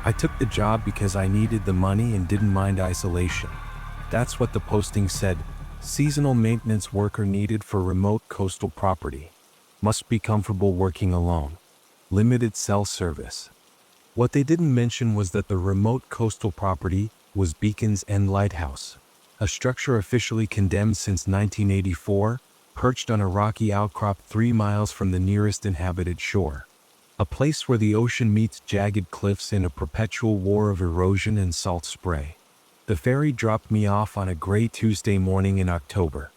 I took the job because I needed the money and didn't mind isolation. That's what the posting said. Seasonal maintenance worker needed for remote coastal property. Must be comfortable working alone. Limited cell service. What they didn't mention was that the remote coastal property was Beacon's End Lighthouse, a structure officially condemned since 1984, perched on a rocky outcrop 3 miles from the nearest inhabited shore. A place where the ocean meets jagged cliffs in a perpetual war of erosion and salt spray. The ferry dropped me off on a gray Tuesday morning in October.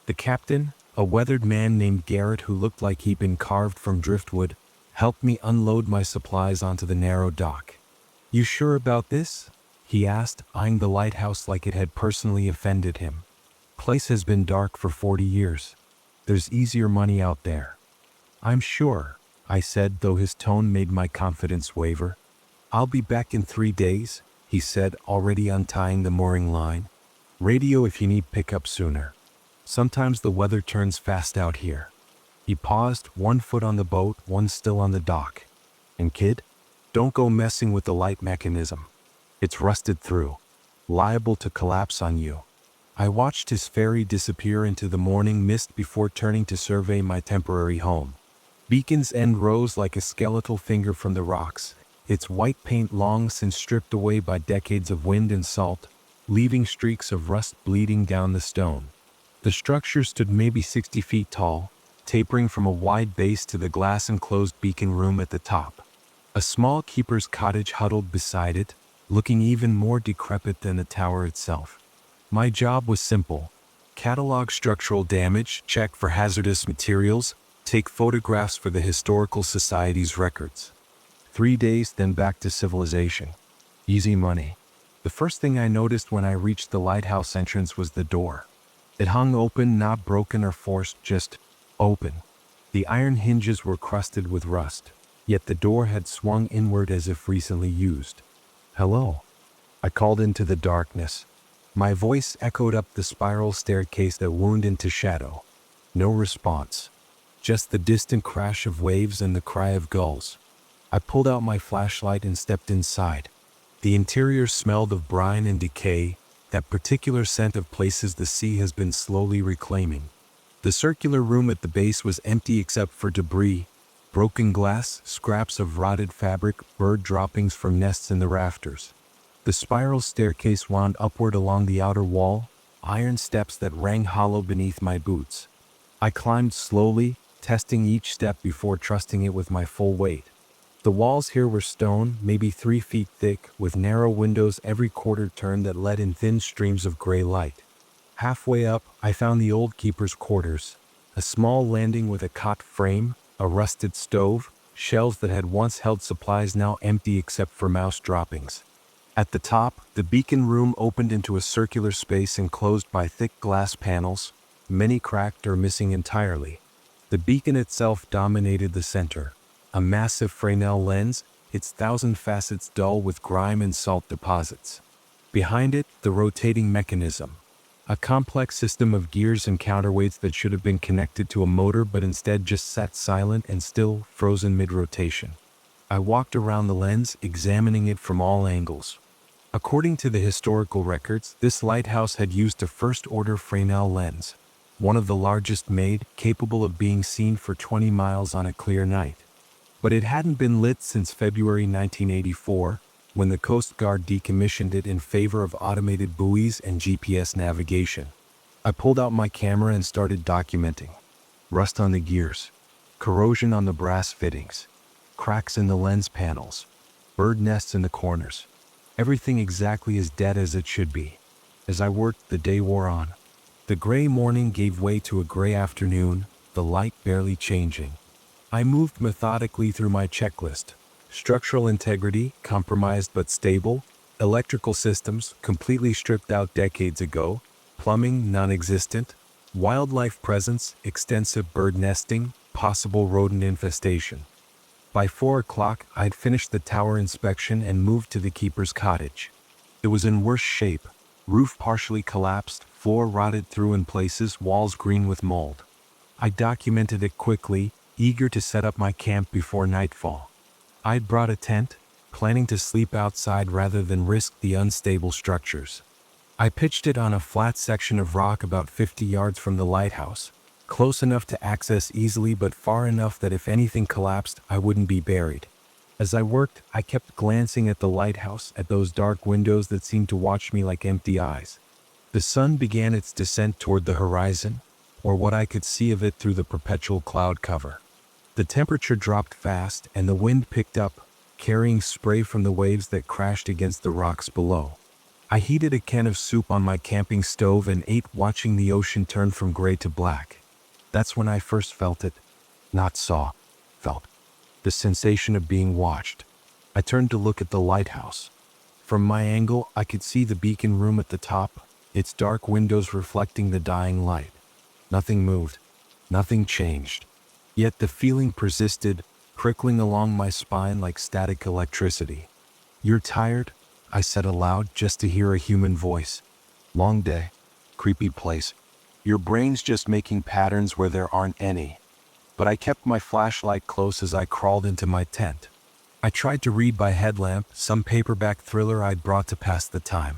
The captain, a weathered man named Garrett who looked like he'd been carved from driftwood, helped me unload my supplies onto the narrow dock. "You sure about this?" he asked, eyeing the lighthouse like it had personally offended him. "Place has been dark for 40 years. There's easier money out there." "I'm sure," I said, though his tone made my confidence waver. "I'll be back in 3 days," he said, already untying the mooring line. "Radio if you need pickup sooner. Sometimes the weather turns fast out here." He paused, one foot on the boat, one still on the dock. "And kid, don't go messing with the light mechanism. It's rusted through. Liable to collapse on you." I watched his ferry disappear into the morning mist before turning to survey my temporary home. Beacon's End rose like a skeletal finger from the rocks, its white paint long since stripped away by decades of wind and salt, leaving streaks of rust bleeding down the stone. The structure stood maybe 60 feet tall, tapering from a wide base to the glass-enclosed beacon room at the top. A small keeper's cottage huddled beside it, looking even more decrepit than the tower itself. My job was simple: catalog structural damage, check for hazardous materials, take photographs for the Historical Society's records. 3 days, then back to civilization. Easy money. The first thing I noticed when I reached the lighthouse entrance was the door. It hung open, not broken or forced, just open. The iron hinges were crusted with rust, yet the door had swung inward as if recently used. "Hello," I called into the darkness. My voice echoed up the spiral staircase that wound into shadow. No response. Just the distant crash of waves and the cry of gulls. I pulled out my flashlight and stepped inside. The interior smelled of brine and decay, that particular scent of places the sea has been slowly reclaiming. The circular room at the base was empty except for debris, broken glass, scraps of rotted fabric, bird droppings from nests in the rafters. The spiral staircase wound upward along the outer wall, iron steps that rang hollow beneath my boots. I climbed slowly, testing each step before trusting it with my full weight. The walls here were stone, maybe 3 feet thick, with narrow windows every quarter turn that let in thin streams of gray light. Halfway up, I found the old keeper's quarters, a small landing with a cot frame, a rusted stove, shelves that had once held supplies now empty except for mouse droppings. At the top, the beacon room opened into a circular space enclosed by thick glass panels, many cracked or missing entirely. The beacon itself dominated the center, a massive Fresnel lens, its 1,000 facets dull with grime and salt deposits. Behind it, the rotating mechanism, a complex system of gears and counterweights that should have been connected to a motor but instead just sat silent and still, frozen mid-rotation. I walked around the lens, examining it from all angles. According to the historical records, this lighthouse had used a first-order Fresnel lens, one of the largest made, capable of being seen for 20 miles on a clear night. But it hadn't been lit since February 1984, when the Coast Guard decommissioned it in favor of automated buoys and GPS navigation. I pulled out my camera and started documenting. Rust on the gears, corrosion on the brass fittings, cracks in the lens panels, bird nests in the corners. Everything exactly as dead as it should be. As I worked, the day wore on. The gray morning gave way to a gray afternoon, the light barely changing. I moved methodically through my checklist. Structural integrity, compromised but stable. Electrical systems, completely stripped out decades ago. Plumbing, non-existent. Wildlife presence, extensive bird nesting, possible rodent infestation. By 4 o'clock, I'd finished the tower inspection and moved to the keeper's cottage. It was in worse shape. Roof partially collapsed, floor rotted through in places, walls green with mold. I documented it quickly, eager to set up my camp before nightfall. I'd brought a tent, planning to sleep outside rather than risk the unstable structures. I pitched it on a flat section of rock about 50 yards from the lighthouse, close enough to access easily but far enough that if anything collapsed, I wouldn't be buried. As I worked, I kept glancing at the lighthouse, at those dark windows that seemed to watch me like empty eyes. The sun began its descent toward the horizon, or what I could see of it through the perpetual cloud cover. The temperature dropped fast and the wind picked up, carrying spray from the waves that crashed against the rocks below. I heated a can of soup on my camping stove and ate, watching the ocean turn from gray to black. That's when I first felt it. Not saw, felt. The sensation of being watched. I turned to look at the lighthouse. From my angle, I could see the beacon room at the top, its dark windows reflecting the dying light. Nothing moved. Nothing changed. Yet the feeling persisted, prickling along my spine like static electricity. "You're tired?" I said aloud, just to hear a human voice. "Long day. Creepy place. Your brain's just making patterns where there aren't any." But I kept my flashlight close as I crawled into my tent. I tried to read by headlamp, some paperback thriller I'd brought to pass the time.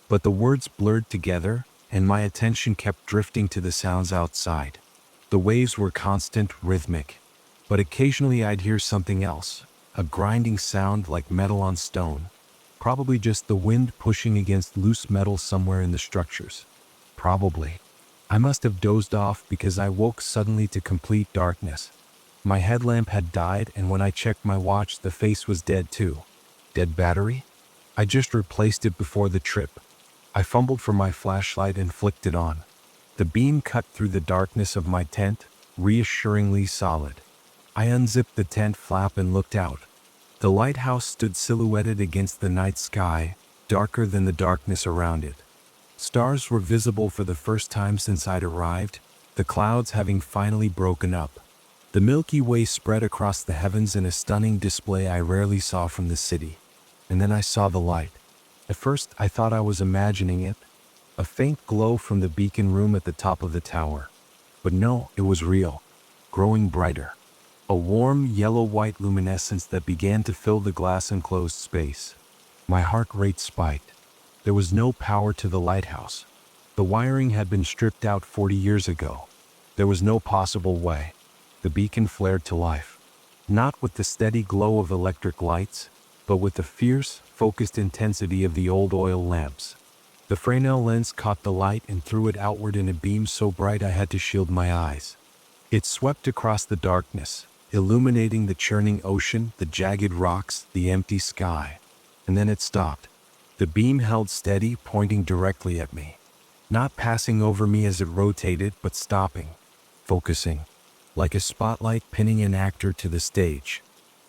But the words blurred together, and my attention kept drifting to the sounds outside. The waves were constant, rhythmic. But occasionally I'd hear something else, a grinding sound like metal on stone. Probably just the wind pushing against loose metal somewhere in the structures. Probably. I must have dozed off because I woke suddenly to complete darkness. My headlamp had died, and when I checked my watch, the face was dead too. Dead battery? I just replaced it before the trip. I fumbled for my flashlight and flicked it on. The beam cut through the darkness of my tent, reassuringly solid. I unzipped the tent flap and looked out. The lighthouse stood silhouetted against the night sky, darker than the darkness around it. Stars were visible for the first time since I'd arrived, the clouds having finally broken up. The Milky Way spread across the heavens in a stunning display I rarely saw from the city. And then I saw the light. At first, I thought I was imagining it, a faint glow from the beacon room at the top of the tower. But no, it was real, growing brighter. A warm, yellow-white luminescence that began to fill the glass-enclosed space. My heart rate spiked. There was no power to the lighthouse. The wiring had been stripped out 40 years ago. There was no possible way. The beacon flared to life. Not with the steady glow of electric lights, but with the fierce, focused intensity of the old oil lamps. The Fresnel lens caught the light and threw it outward in a beam so bright I had to shield my eyes. It swept across the darkness, illuminating the churning ocean, the jagged rocks, the empty sky. And then it stopped. The beam held steady, pointing directly at me. Not passing over me as it rotated, but stopping, focusing, like a spotlight pinning an actor to the stage.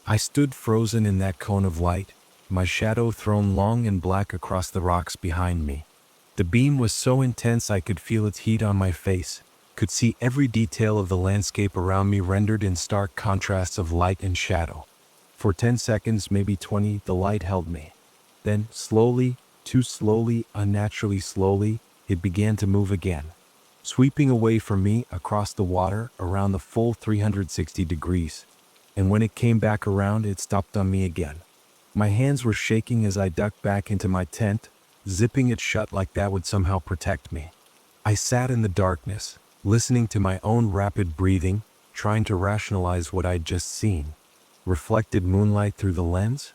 I stood frozen in that cone of light, my shadow thrown long and black across the rocks behind me. The beam was so intense I could feel its heat on my face, could see every detail of the landscape around me rendered in stark contrasts of light and shadow. For 10 seconds, maybe 20, the light held me. Then, slowly, too slowly, unnaturally slowly, it began to move again, sweeping away from me across the water around the full 360 degrees. And when it came back around, it stopped on me again. My hands were shaking as I ducked back into my tent, zipping it shut like that would somehow protect me. I sat in the darkness, listening to my own rapid breathing, trying to rationalize what I'd just seen. Reflected moonlight through the lens?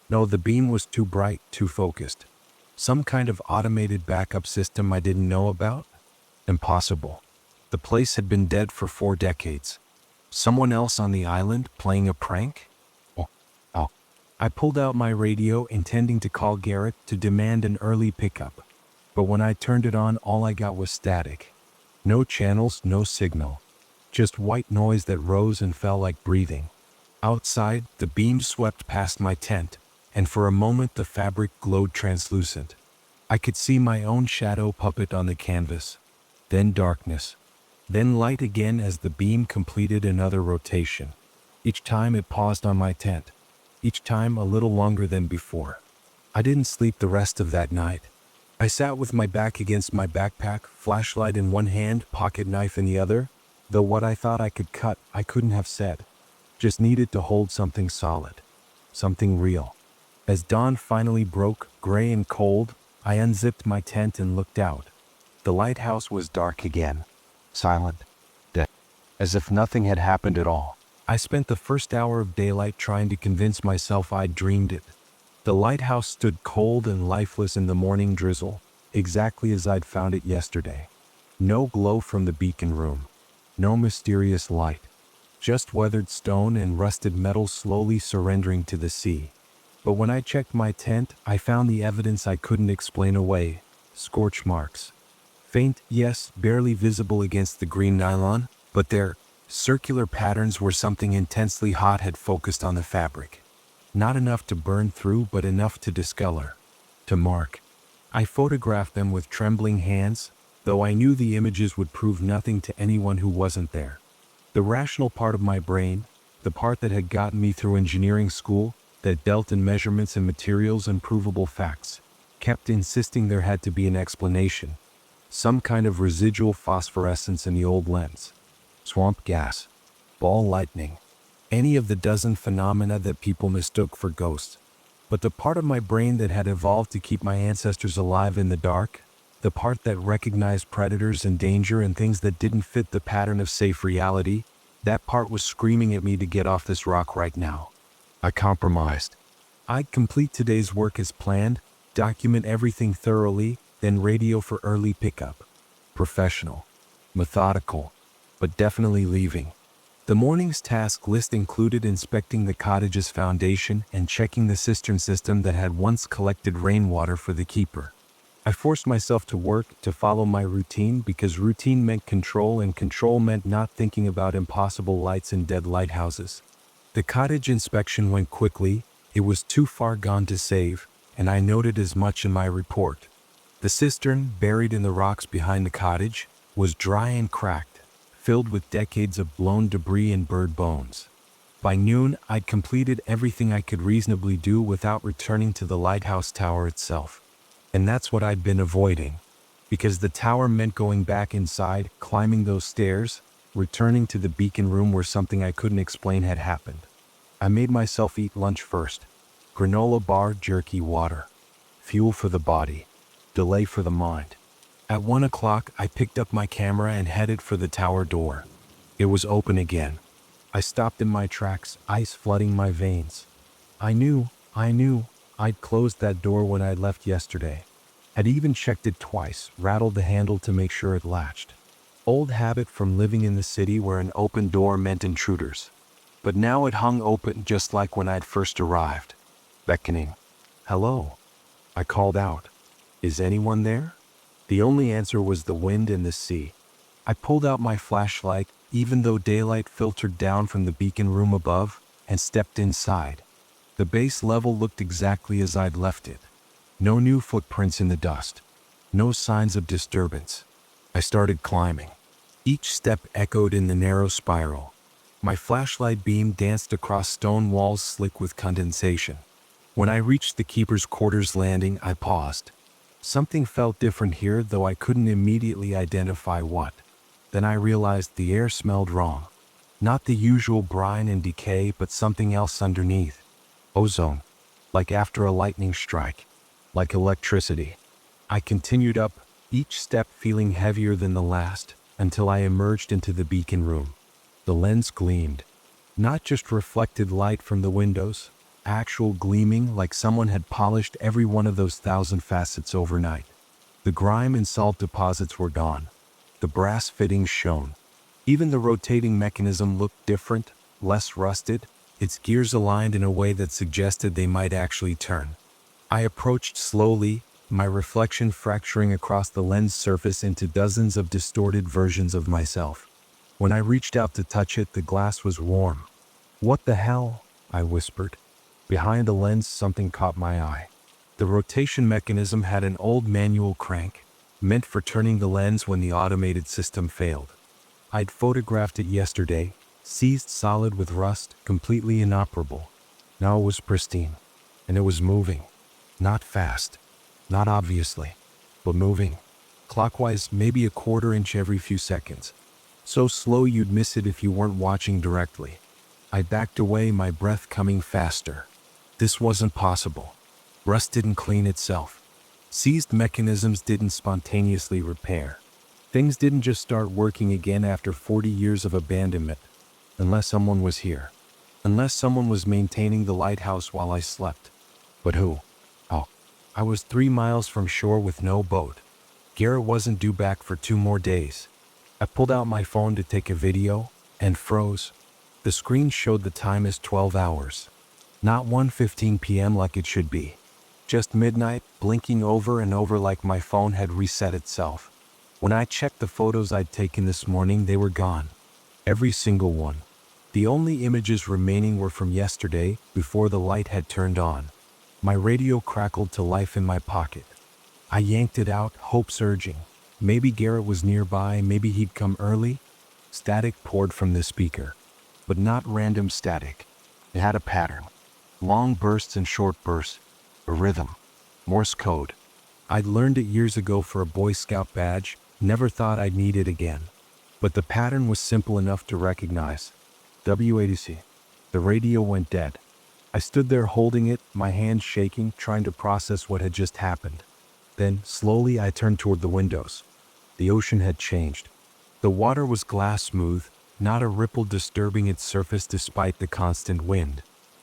No, the beam was too bright, too focused. Some kind of automated backup system I didn't know about? Impossible. The place had been dead for 4 decades. Someone else on the island playing a prank? Oh. I pulled out my radio, intending to call Garrett to demand an early pickup. But when I turned it on, all I got was static. No channels, no signal. Just white noise that rose and fell like breathing. Outside, the beam swept past my tent, and for a moment the fabric glowed translucent. I could see my own shadow puppet on the canvas. Then darkness. Then light again as the beam completed another rotation. Each time it paused on my tent. Each time a little longer than before. I didn't sleep the rest of that night. I sat with my back against my backpack, flashlight in one hand, pocket knife in the other, though what I thought I could cut, I couldn't have said. Just needed to hold something solid. Something real. As dawn finally broke, gray and cold, I unzipped my tent and looked out. The lighthouse was dark again, silent, dead, as if nothing had happened at all. I spent the first hour of daylight trying to convince myself I'd dreamed it. The lighthouse stood cold and lifeless in the morning drizzle, exactly as I'd found it yesterday. No glow from the beacon room, no mysterious light, just weathered stone and rusted metal slowly surrendering to the sea. But when I checked my tent, I found the evidence I couldn't explain away: scorch marks. Faint, yes, barely visible against the green nylon, but their circular patterns were something intensely hot had focused on the fabric. Not enough to burn through, but enough to discolor, to mark. I photographed them with trembling hands, though I knew the images would prove nothing to anyone who wasn't there. The rational part of my brain, the part that had gotten me through engineering school, that dealt in measurements and materials and provable facts, kept insisting there had to be an explanation. Some kind of residual phosphorescence in the old lens. Swamp gas. Ball lightning. Any of the dozen phenomena that people mistook for ghosts. But the part of my brain that had evolved to keep my ancestors alive in the dark, the part that recognized predators and danger and things that didn't fit the pattern of safe reality, that part was screaming at me to get off this rock right now. I compromised. I'd complete today's work as planned, document everything thoroughly, then radio for early pickup. Professional. Methodical. But definitely leaving. The morning's task list included inspecting the cottage's foundation and checking the cistern system that had once collected rainwater for the keeper. I forced myself to work, to follow my routine, because routine meant control, and control meant not thinking about impossible lights and dead lighthouses. The cottage inspection went quickly. It was too far gone to save, and I noted as much in my report. The cistern, buried in the rocks behind the cottage, was dry and cracked, filled with decades of blown debris and bird bones. By noon, I'd completed everything I could reasonably do without returning to the lighthouse tower itself. And that's what I'd been avoiding, because the tower meant going back inside, climbing those stairs, returning to the beacon room where something I couldn't explain had happened. I made myself eat lunch first. Granola bar, jerky, water. Fuel for the body. Delay for the mind. At 1 o'clock, I picked up my camera and headed for the tower door. It was open again. I stopped in my tracks, ice flooding my veins. I knew I'd closed that door when I left yesterday. Had even checked it twice, rattled the handle to make sure it latched. Old habit from living in the city where an open door meant intruders. But now it hung open just like when I'd first arrived. Beckoning. Hello. I called out. Is anyone there? The only answer was the wind and the sea. I pulled out my flashlight, even though daylight filtered down from the beacon room above, and stepped inside. The base level looked exactly as I'd left it. No new footprints in the dust. No signs of disturbance. I started climbing. Each step echoed in the narrow spiral. My flashlight beam danced across stone walls slick with condensation. When I reached the keeper's quarters landing, I paused. Something felt different here, though I couldn't immediately identify what. Then I realized the air smelled wrong. Not the usual brine and decay, but something else underneath. Ozone. Like after a lightning strike. Like electricity. I continued up, each step feeling heavier than the last, until I emerged into the beacon room. The lens gleamed. Not just reflected light from the windows. Actual gleaming, like someone had polished every one of those 1,000 facets overnight. The grime and salt deposits were gone. The brass fittings shone. Even the rotating mechanism looked different, less rusted, its gears aligned in a way that suggested they might actually turn. I approached slowly, my reflection fracturing across the lens surface into dozens of distorted versions of myself. When I reached out to touch it, the glass was warm. "What the hell?" I whispered. Behind the lens, something caught my eye. The rotation mechanism had an old manual crank, meant for turning the lens when the automated system failed. I'd photographed it yesterday, seized solid with rust, completely inoperable. Now it was pristine, and it was moving. Not fast, not obviously, but moving. Clockwise, maybe a quarter inch every few seconds. So slow you'd miss it if you weren't watching directly. I backed away, my breath coming faster. This wasn't possible. Rust didn't clean itself. Seized mechanisms didn't spontaneously repair. Things didn't just start working again after 40 years of abandonment. Unless someone was here. Unless someone was maintaining the lighthouse while I slept. But who? Oh, I was 3 miles from shore with no boat. Garrett wasn't due back for 2 more days. I pulled out my phone to take a video and froze. The screen showed the time as 12 hours. Not 1:15 p.m. like it should be. Just midnight, blinking over and over like my phone had reset itself. When I checked the photos I'd taken this morning, they were gone. Every single one. The only images remaining were from yesterday, before the light had turned on. My radio crackled to life in my pocket. I yanked it out, hope surging. Maybe Garrett was nearby, maybe he'd come early. Static poured from the speaker. But not random static. It had a pattern. Long bursts and short bursts. A rhythm. Morse code. I'd learned it years ago for a Boy Scout badge, never thought I'd need it again. But the pattern was simple enough to recognize. W80C. The radio went dead. I stood there holding it, my hands shaking, trying to process what had just happened. Then, slowly, I turned toward the windows. The ocean had changed. The water was glass smooth, not a ripple disturbing its surface despite the constant wind.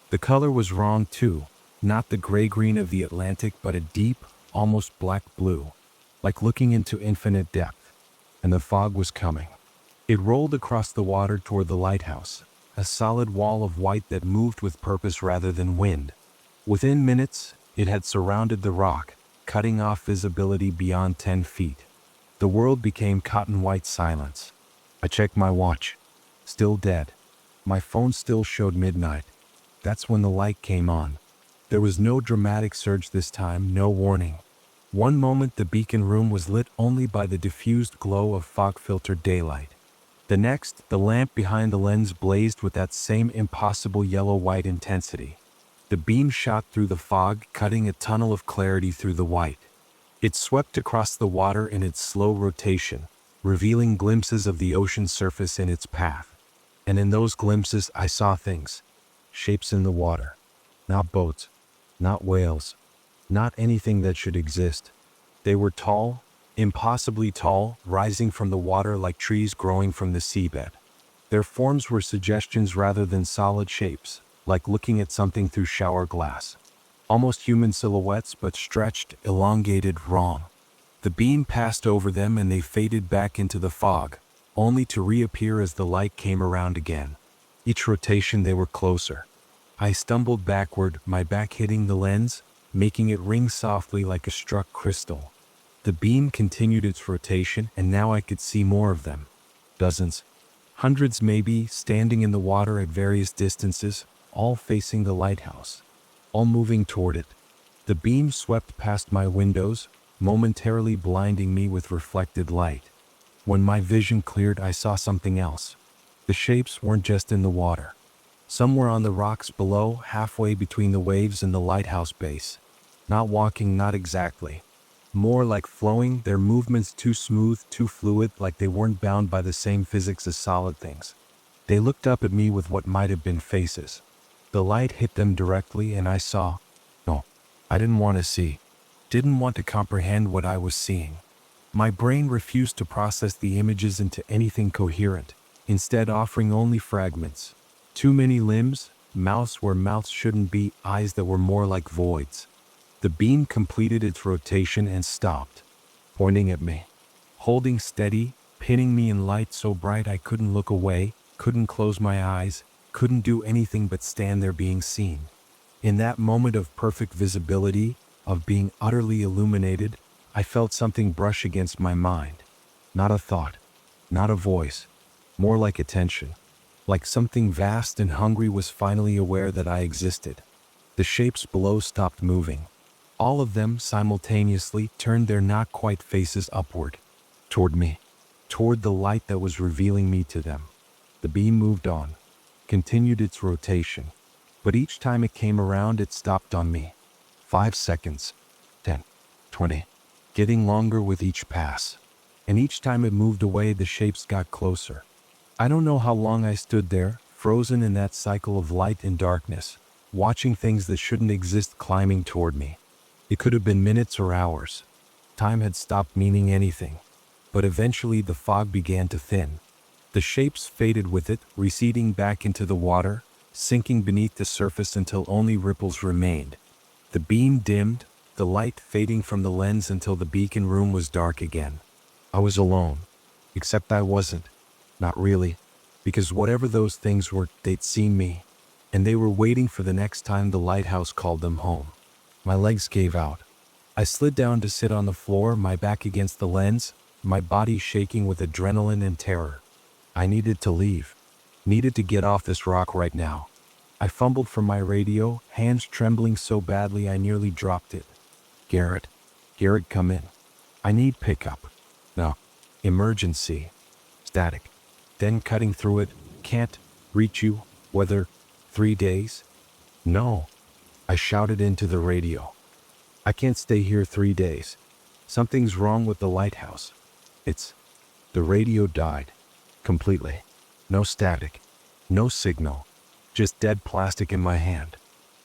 The color was wrong too, not the gray-green of the Atlantic, but a deep, almost black blue, like looking into infinite depth. And the fog was coming. It rolled across the water toward the lighthouse, a solid wall of white that moved with purpose rather than wind. Within minutes, it had surrounded the rock, cutting off visibility beyond 10 feet. The world became cotton-white silence. I checked my watch. Still dead. My phone still showed midnight. That's when the light came on. There was no dramatic surge this time, no warning. One moment the beacon room was lit only by the diffused glow of fog-filtered daylight. The next, the lamp behind the lens blazed with that same impossible yellow-white intensity. The beam shot through the fog, cutting a tunnel of clarity through the white. It swept across the water in its slow rotation, revealing glimpses of the ocean surface in its path. And in those glimpses I saw things. Shapes in the water. Not boats. Not whales. Not anything that should exist. They were tall, impossibly tall, rising from the water like trees growing from the seabed. Their forms were suggestions rather than solid shapes, like looking at something through shower glass. Almost human silhouettes, but stretched, elongated, wrong. The beam passed over them and they faded back into the fog, only to reappear as the light came around again. Each rotation they were closer. I stumbled backward, my back hitting the lens, making it ring softly like a struck crystal. The beam continued its rotation, and now I could see more of them. Dozens. Hundreds maybe, standing in the water at various distances, all facing the lighthouse. All moving toward it. The beam swept past my windows, momentarily blinding me with reflected light. When my vision cleared, I saw something else. The shapes weren't just in the water. Some were on the rocks below, halfway between the waves and the lighthouse base. Not walking, not exactly. More like flowing, their movements too smooth, too fluid, like they weren't bound by the same physics as solid things. They looked up at me with what might have been faces. The light hit them directly and I saw. No, I didn't want to see. Didn't want to comprehend what I was seeing. My brain refused to process the images into anything coherent, instead offering only fragments. Too many limbs, mouths where mouths shouldn't be, eyes that were more like voids. The beam completed its rotation and stopped, pointing at me, holding steady, pinning me in light so bright I couldn't look away, couldn't close my eyes, couldn't do anything but stand there being seen. In that moment of perfect visibility, of being utterly illuminated, I felt something brush against my mind. Not a thought, not a voice, more like attention. Like something vast and hungry was finally aware that I existed. The shapes below stopped moving. All of them simultaneously turned their not quite faces upward, toward me, toward the light that was revealing me to them. The beam moved on, continued its rotation, but each time it came around it stopped on me. 5 seconds, 10, 20, getting longer with each pass. And each time it moved away the shapes got closer. I don't know how long I stood there, frozen in that cycle of light and darkness, watching things that shouldn't exist climbing toward me. It could have been minutes or hours. Time had stopped meaning anything. But eventually the fog began to thin. The shapes faded with it, receding back into the water, sinking beneath the surface until only ripples remained. The beam dimmed, the light fading from the lens until the beacon room was dark again. I was alone. Except I wasn't. Not really. Because whatever those things were, they'd seen me. And they were waiting for the next time the lighthouse called them home. My legs gave out. I slid down to sit on the floor, my back against the lens, my body shaking with adrenaline and terror. I needed to leave. Needed to get off this rock right now. I fumbled for my radio, hands trembling so badly I nearly dropped it. Garrett. Garrett, come in. I need pickup. No. Emergency. Static. Then cutting through it. Can't reach you. Whether 3 days? No. I shouted into the radio. I can't stay here 3 days. Something's wrong with the lighthouse. The radio died. Completely. No static. No signal. Just dead plastic in my hand.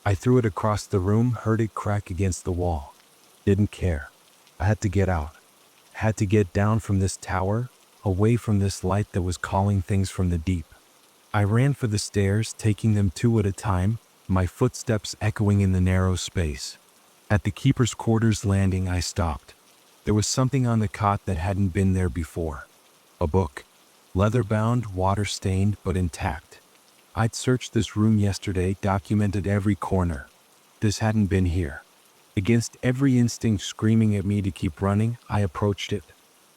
I threw it across the room, heard it crack against the wall. Didn't care. I had to get out. Had to get down from this tower, away from this light that was calling things from the deep. I ran for the stairs, taking them 2 at a time, my footsteps echoing in the narrow space. At the keeper's quarters landing, I stopped. There was something on the cot that hadn't been there before. A book. Leather-bound, water-stained, but intact. I'd searched this room yesterday, documented every corner. This hadn't been here. Against every instinct screaming at me to keep running, I approached it.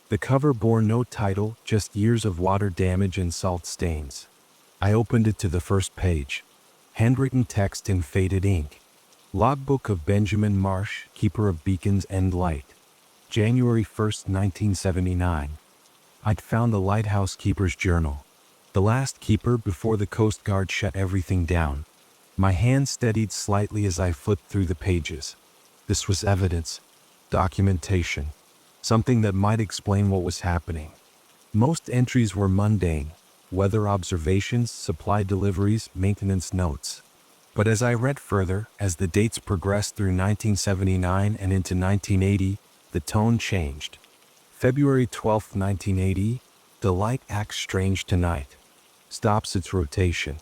The cover bore no title, just years of water damage and salt stains. I opened it to the first page. Handwritten text in faded ink. Logbook of Benjamin Marsh, keeper of Beacon's End Light. January 1st, 1979. I'd found the lighthouse keeper's journal. The last keeper before the Coast Guard shut everything down. My hand steadied slightly as I flipped through the pages. This was evidence. Documentation. Something that might explain what was happening. Most entries were mundane. Weather observations, supply deliveries, maintenance notes. But as I read further, as the dates progressed through 1979 and into 1980, the tone changed. February 12, 1980, the light acts strange tonight. Stops its rotation.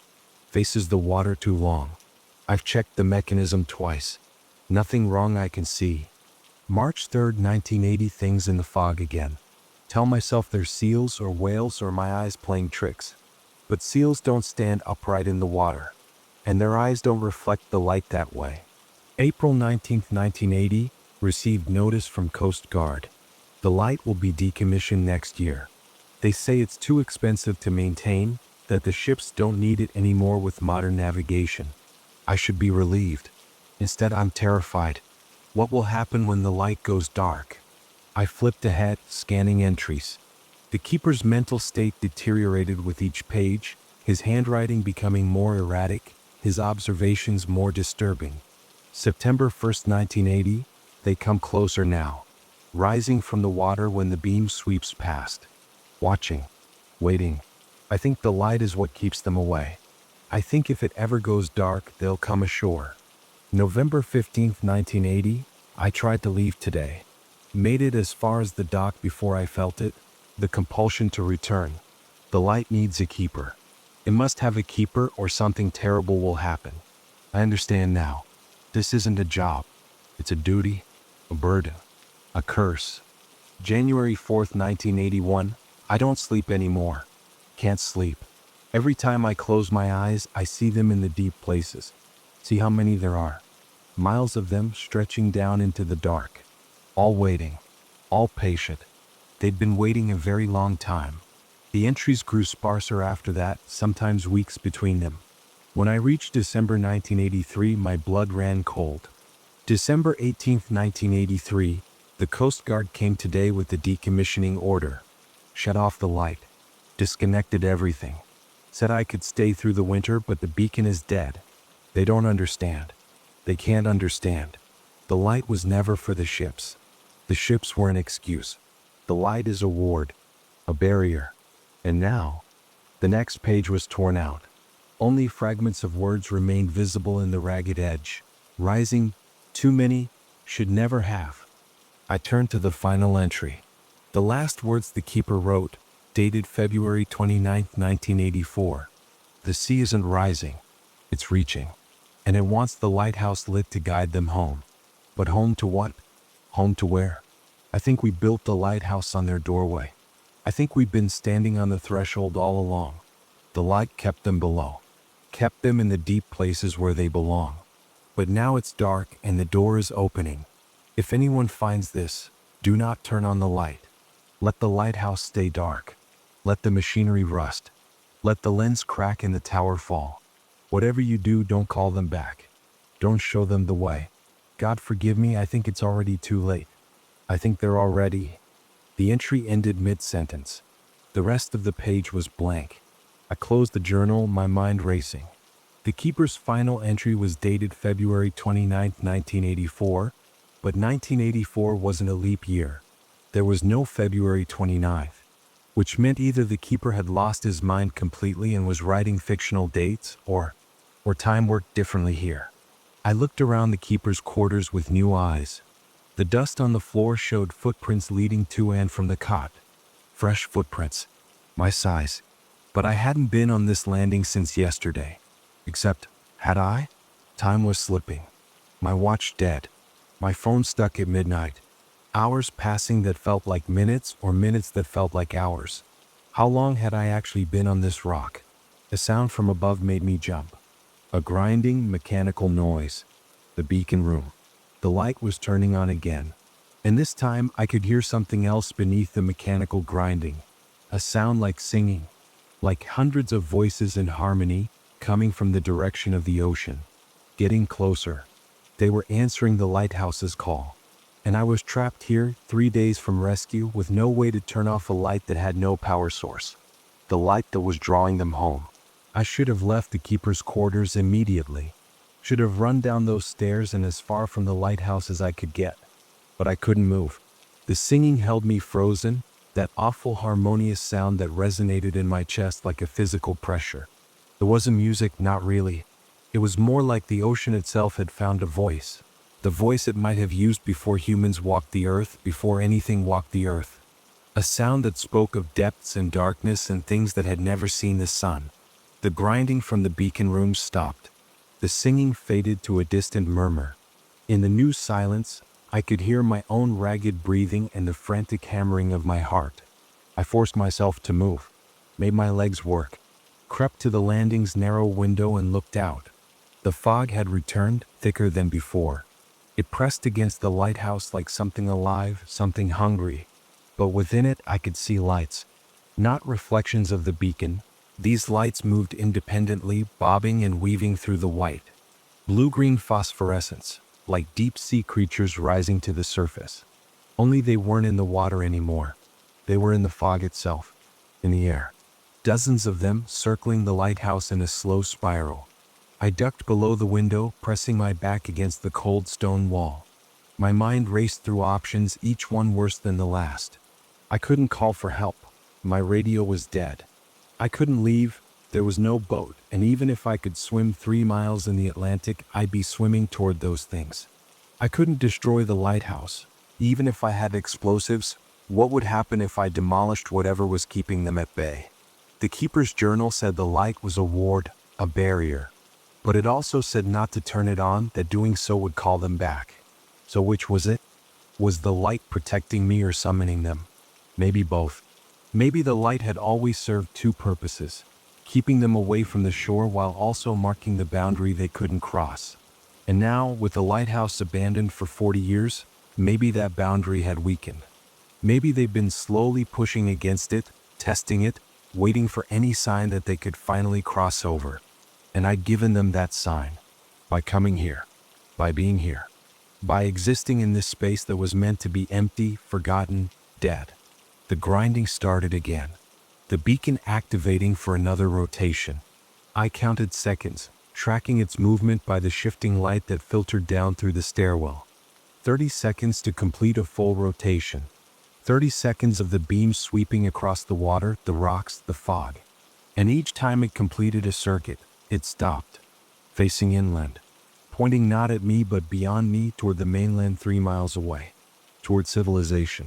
Faces the water too long. I've checked the mechanism twice. Nothing wrong I can see. March 3rd, 1980, things in the fog again. Tell myself they're seals or whales or my eyes playing tricks. But seals don't stand upright in the water. And their eyes don't reflect the light that way. April 19, 1980, received notice from Coast Guard. The light will be decommissioned next year. They say it's too expensive to maintain, that the ships don't need it anymore with modern navigation. I should be relieved. Instead, I'm terrified. What will happen when the light goes dark? I flipped ahead, scanning entries. The keeper's mental state deteriorated with each page, his handwriting becoming more erratic, his observations more disturbing. September 1st, 1980, they come closer now. Rising from the water when the beam sweeps past. Watching. Waiting. I think the light is what keeps them away. I think if it ever goes dark, they'll come ashore. November 15th, 1980, I tried to leave today. Made it as far as the dock before I felt it, the compulsion to return. The light needs a keeper. It must have a keeper or something terrible will happen. I understand now. This isn't a job. It's a duty, a burden, a curse. January 4th, 1981, I don't sleep anymore. Can't sleep. Every time I close my eyes, I see them in the deep places. See how many there are. Miles of them stretching down into the dark. All waiting. All patient. They'd been waiting a very long time. The entries grew sparser after that, sometimes weeks between them. When I reached December 1983, my blood ran cold. December 18th, 1983, the Coast Guard came today with the decommissioning order. Shut off the light. Disconnected everything. Said I could stay through the winter, but the beacon is dead. They don't understand. They can't understand. The light was never for the ships. The ships were an excuse. The light is a ward. A barrier. And now, the next page was torn out. Only fragments of words remained visible in the ragged edge. Rising, too many, should never have. I turned to the final entry. The last words the keeper wrote, dated February 29, 1984. The sea isn't rising, it's reaching, and it wants the lighthouse lit to guide them home. But home to what? Home to where? I think we built the lighthouse on their doorway. I think we've been standing on the threshold all along. The light kept them below, kept them in the deep places where they belong. But now it's dark and the door is opening. If anyone finds this, do not turn on the light. Let the lighthouse stay dark. Let the machinery rust. Let the lens crack and the tower fall. Whatever you do, don't call them back. Don't show them the way. God forgive me, I think it's already too late. I think they're already. The entry ended mid-sentence. The rest of the page was blank. I closed the journal, my mind racing. The keeper's final entry was dated February 29, 1984, but 1984 wasn't a leap year. There was no February 29th, which meant either the keeper had lost his mind completely and was writing fictional dates, or time worked differently here. I looked around the keeper's quarters with new eyes. The dust on the floor showed footprints leading to and from the cot. Fresh footprints. My size. But I hadn't been on this landing since yesterday. Except, had I? Time was slipping. My watch dead. My phone stuck at midnight. Hours passing that felt like minutes, or minutes that felt like hours. How long had I actually been on this rock? A sound from above made me jump. A grinding, mechanical noise. The beacon room. The light was turning on again. And this time I could hear something else beneath the mechanical grinding. A sound like singing. Like hundreds of voices in harmony, coming from the direction of the ocean. Getting closer. They were answering the lighthouse's call. And I was trapped here, 3 days from rescue, with no way to turn off a light that had no power source. The light that was drawing them home. I should have left the keeper's quarters immediately. Should have run down those stairs and as far from the lighthouse as I could get. But I couldn't move. The singing held me frozen, that awful harmonious sound that resonated in my chest like a physical pressure. It wasn't music, not really. It was more like the ocean itself had found a voice. The voice it might have used before humans walked the earth, before anything walked the earth. A sound that spoke of depths and darkness and things that had never seen the sun. The grinding from the beacon room stopped. The singing faded to a distant murmur. In the new silence, I could hear my own ragged breathing and the frantic hammering of my heart. I forced myself to move, made my legs work, crept to the landing's narrow window and looked out. The fog had returned, thicker than before. It pressed against the lighthouse like something alive, something hungry. But within it I could see lights. Not reflections of the beacon. These lights moved independently, bobbing and weaving through the white. Blue-green phosphorescence, like deep-sea creatures rising to the surface. Only they weren't in the water anymore. They were in the fog itself, in the air. Dozens of them circling the lighthouse in a slow spiral. I ducked below the window, pressing my back against the cold stone wall. My mind raced through options, each one worse than the last. I couldn't call for help. My radio was dead. I couldn't leave. There was no boat, and even if I could swim 3 miles in the Atlantic, I'd be swimming toward those things. I couldn't destroy the lighthouse. Even if I had explosives, what would happen if I demolished whatever was keeping them at bay? The keeper's journal said the light was a ward, a barrier. But it also said not to turn it on, that doing so would call them back. So which was it? Was the light protecting me or summoning them? Maybe both. Maybe the light had always served two purposes, keeping them away from the shore while also marking the boundary they couldn't cross. And now, with the lighthouse abandoned for 40 years, maybe that boundary had weakened. Maybe they'd been slowly pushing against it, testing it, waiting for any sign that they could finally cross over. And I'd given them that sign. By coming here. By being here. By existing in this space that was meant to be empty, forgotten, dead. The grinding started again. The beacon activating for another rotation. I counted seconds, tracking its movement by the shifting light that filtered down through the stairwell. 30 seconds to complete a full rotation. 30 seconds of the beam sweeping across the water, the rocks, the fog. And each time it completed a circuit, it stopped, facing inland. pointing not at me but beyond me toward the mainland 3 miles away, toward civilization,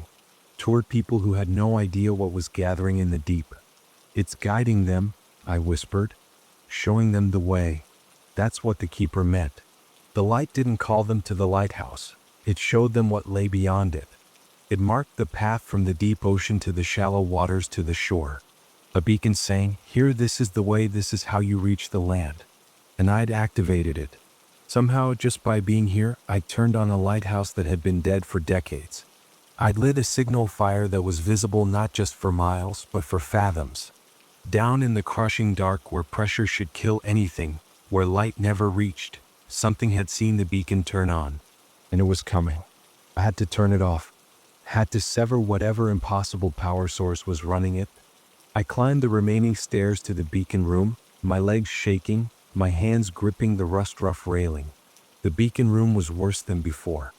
toward people who had no idea what was gathering in the deep. "It's guiding them," I whispered, "showing them the way." That's what the keeper meant. The light didn't call them to the lighthouse. It showed them what lay beyond it. It marked the path from the deep ocean to the shallow waters to the shore. A beacon saying, "Here, this is the way, this is how you reach the land." And I'd activated it. Somehow, just by being here, I'd turned on a lighthouse that had been dead for decades. I'd lit a signal fire that was visible not just for miles, but for fathoms. Down in the crushing dark where pressure should kill anything, where light never reached, something had seen the beacon turn on. And it was coming. I had to turn it off. Had to sever whatever impossible power source was running it. I climbed the remaining stairs to the beacon room, my legs shaking, my hands gripping the rust-rough railing. The beacon room was worse than before.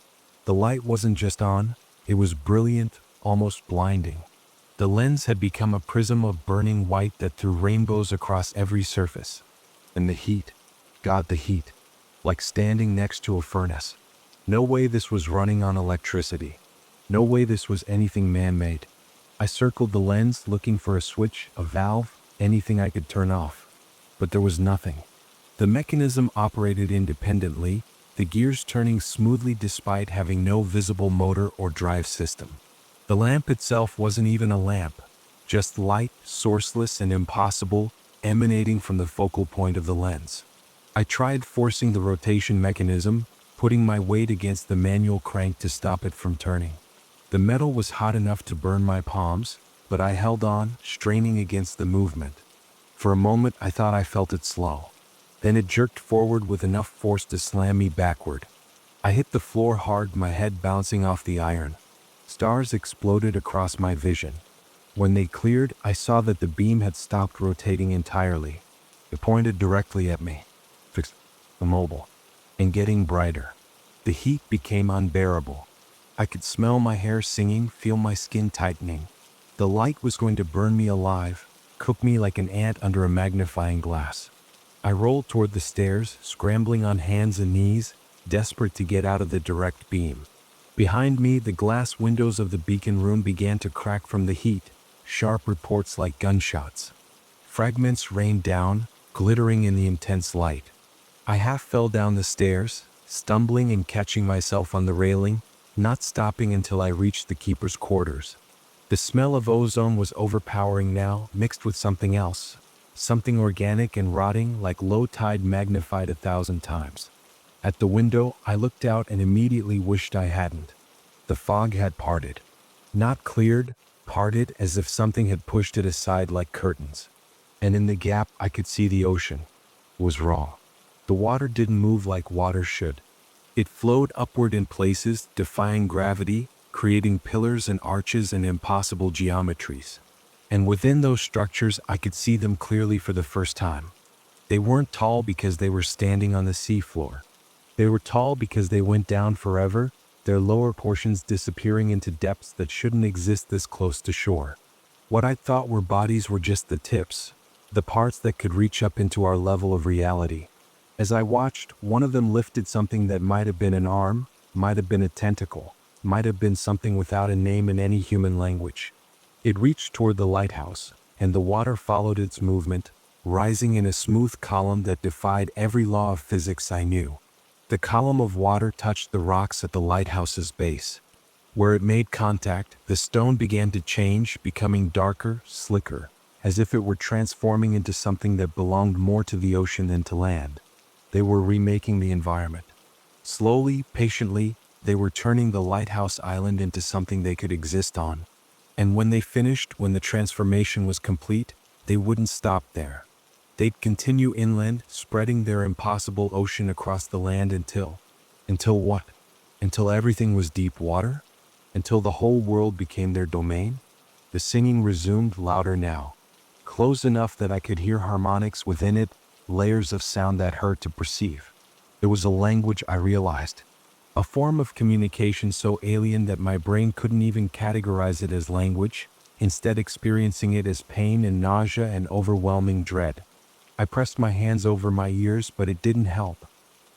The light wasn't just on, it was brilliant, almost blinding. The lens had become a prism of burning white that threw rainbows across every surface. And the heat, God, the heat, like standing next to a furnace. No way this was running on electricity. No way this was anything man-made. I circled the lens looking for a switch, a valve, anything I could turn off. But there was nothing. The mechanism operated independently, the gears turning smoothly despite having no visible motor or drive system. The lamp itself wasn't even a lamp, just light, sourceless and impossible, emanating from the focal point of the lens. I tried forcing the rotation mechanism, putting my weight against the manual crank to stop it from turning. The metal was hot enough to burn my palms, but I held on, straining against the movement. For a moment I thought I felt it slow. Then it jerked forward with enough force to slam me backward. I hit the floor hard, my head bouncing off the iron. Stars exploded across my vision. When they cleared, I saw that the beam had stopped rotating entirely. It pointed directly at me, fixed, immobile, and getting brighter. The heat became unbearable. I could smell my hair singing, feel my skin tightening. The light was going to burn me alive, cook me like an ant under a magnifying glass. I rolled toward the stairs, scrambling on hands and knees, desperate to get out of the direct beam. Behind me, the glass windows of the beacon room began to crack from the heat, sharp reports like gunshots. Fragments rained down, glittering in the intense light. I half fell down the stairs, stumbling and catching myself on the railing, not stopping until I reached the keeper's quarters. The smell of ozone was overpowering now, mixed with something else. Something organic and rotting, like low tide magnified 1,000 times. At the window, I looked out and immediately wished I hadn't. The fog had parted. Not cleared, parted as if something had pushed it aside like curtains. And in the gap, I could see the ocean. It was raw. The water didn't move like water should. It flowed upward in places, defying gravity, creating pillars and arches and impossible geometries. And within those structures, I could see them clearly for the first time. They weren't tall because they were standing on the seafloor. They were tall because they went down forever, their lower portions disappearing into depths that shouldn't exist this close to shore. What I thought were bodies were just the tips, the parts that could reach up into our level of reality. As I watched, one of them lifted something that might have been an arm, might have been a tentacle, might have been something without a name in any human language. It reached toward the lighthouse, and the water followed its movement, rising in a smooth column that defied every law of physics I knew. The column of water touched the rocks at the lighthouse's base. Where it made contact, the stone began to change, becoming darker, slicker, as if it were transforming into something that belonged more to the ocean than to land. They were remaking the environment. Slowly, patiently, they were turning the lighthouse island into something they could exist on. And when they finished, when the transformation was complete, they wouldn't stop there. They'd continue inland, spreading their impossible ocean across the land until what? Until everything was deep water? Until the whole world became their domain? The singing resumed, louder now. Close enough that I could hear harmonics within it, layers of sound that hurt to perceive. It was a language, I realized. A form of communication so alien that my brain couldn't even categorize it as language, instead experiencing it as pain and nausea and overwhelming dread. I pressed my hands over my ears, but it didn't help.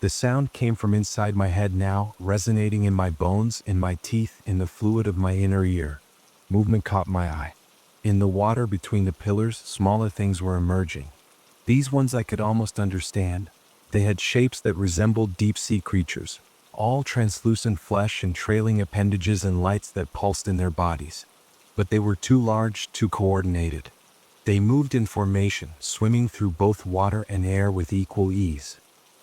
The sound came from inside my head now, resonating in my bones, in my teeth, in the fluid of my inner ear. Movement caught my eye. In the water between the pillars, smaller things were emerging. These ones I could almost understand. They had shapes that resembled deep-sea creatures, all translucent flesh and trailing appendages and lights that pulsed in their bodies. But they were too large, too coordinated. They moved in formation, swimming through both water and air with equal ease.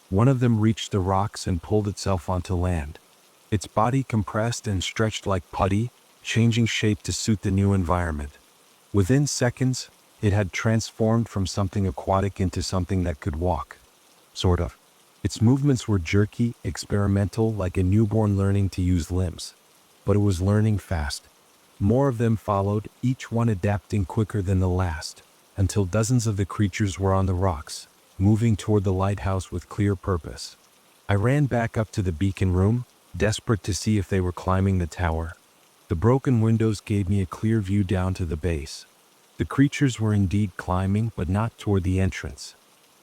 One of them reached the rocks and pulled itself onto land. Its body compressed and stretched like putty, changing shape to suit the new environment. Within seconds, it had transformed from something aquatic into something that could walk. Sort of. Its movements were jerky, experimental, like a newborn learning to use limbs. But it was learning fast. More of them followed, each one adapting quicker than the last, until dozens of the creatures were on the rocks, moving toward the lighthouse with clear purpose. I ran back up to the beacon room, desperate to see if they were climbing the tower. The broken windows gave me a clear view down to the base. The creatures were indeed climbing, but not toward the entrance.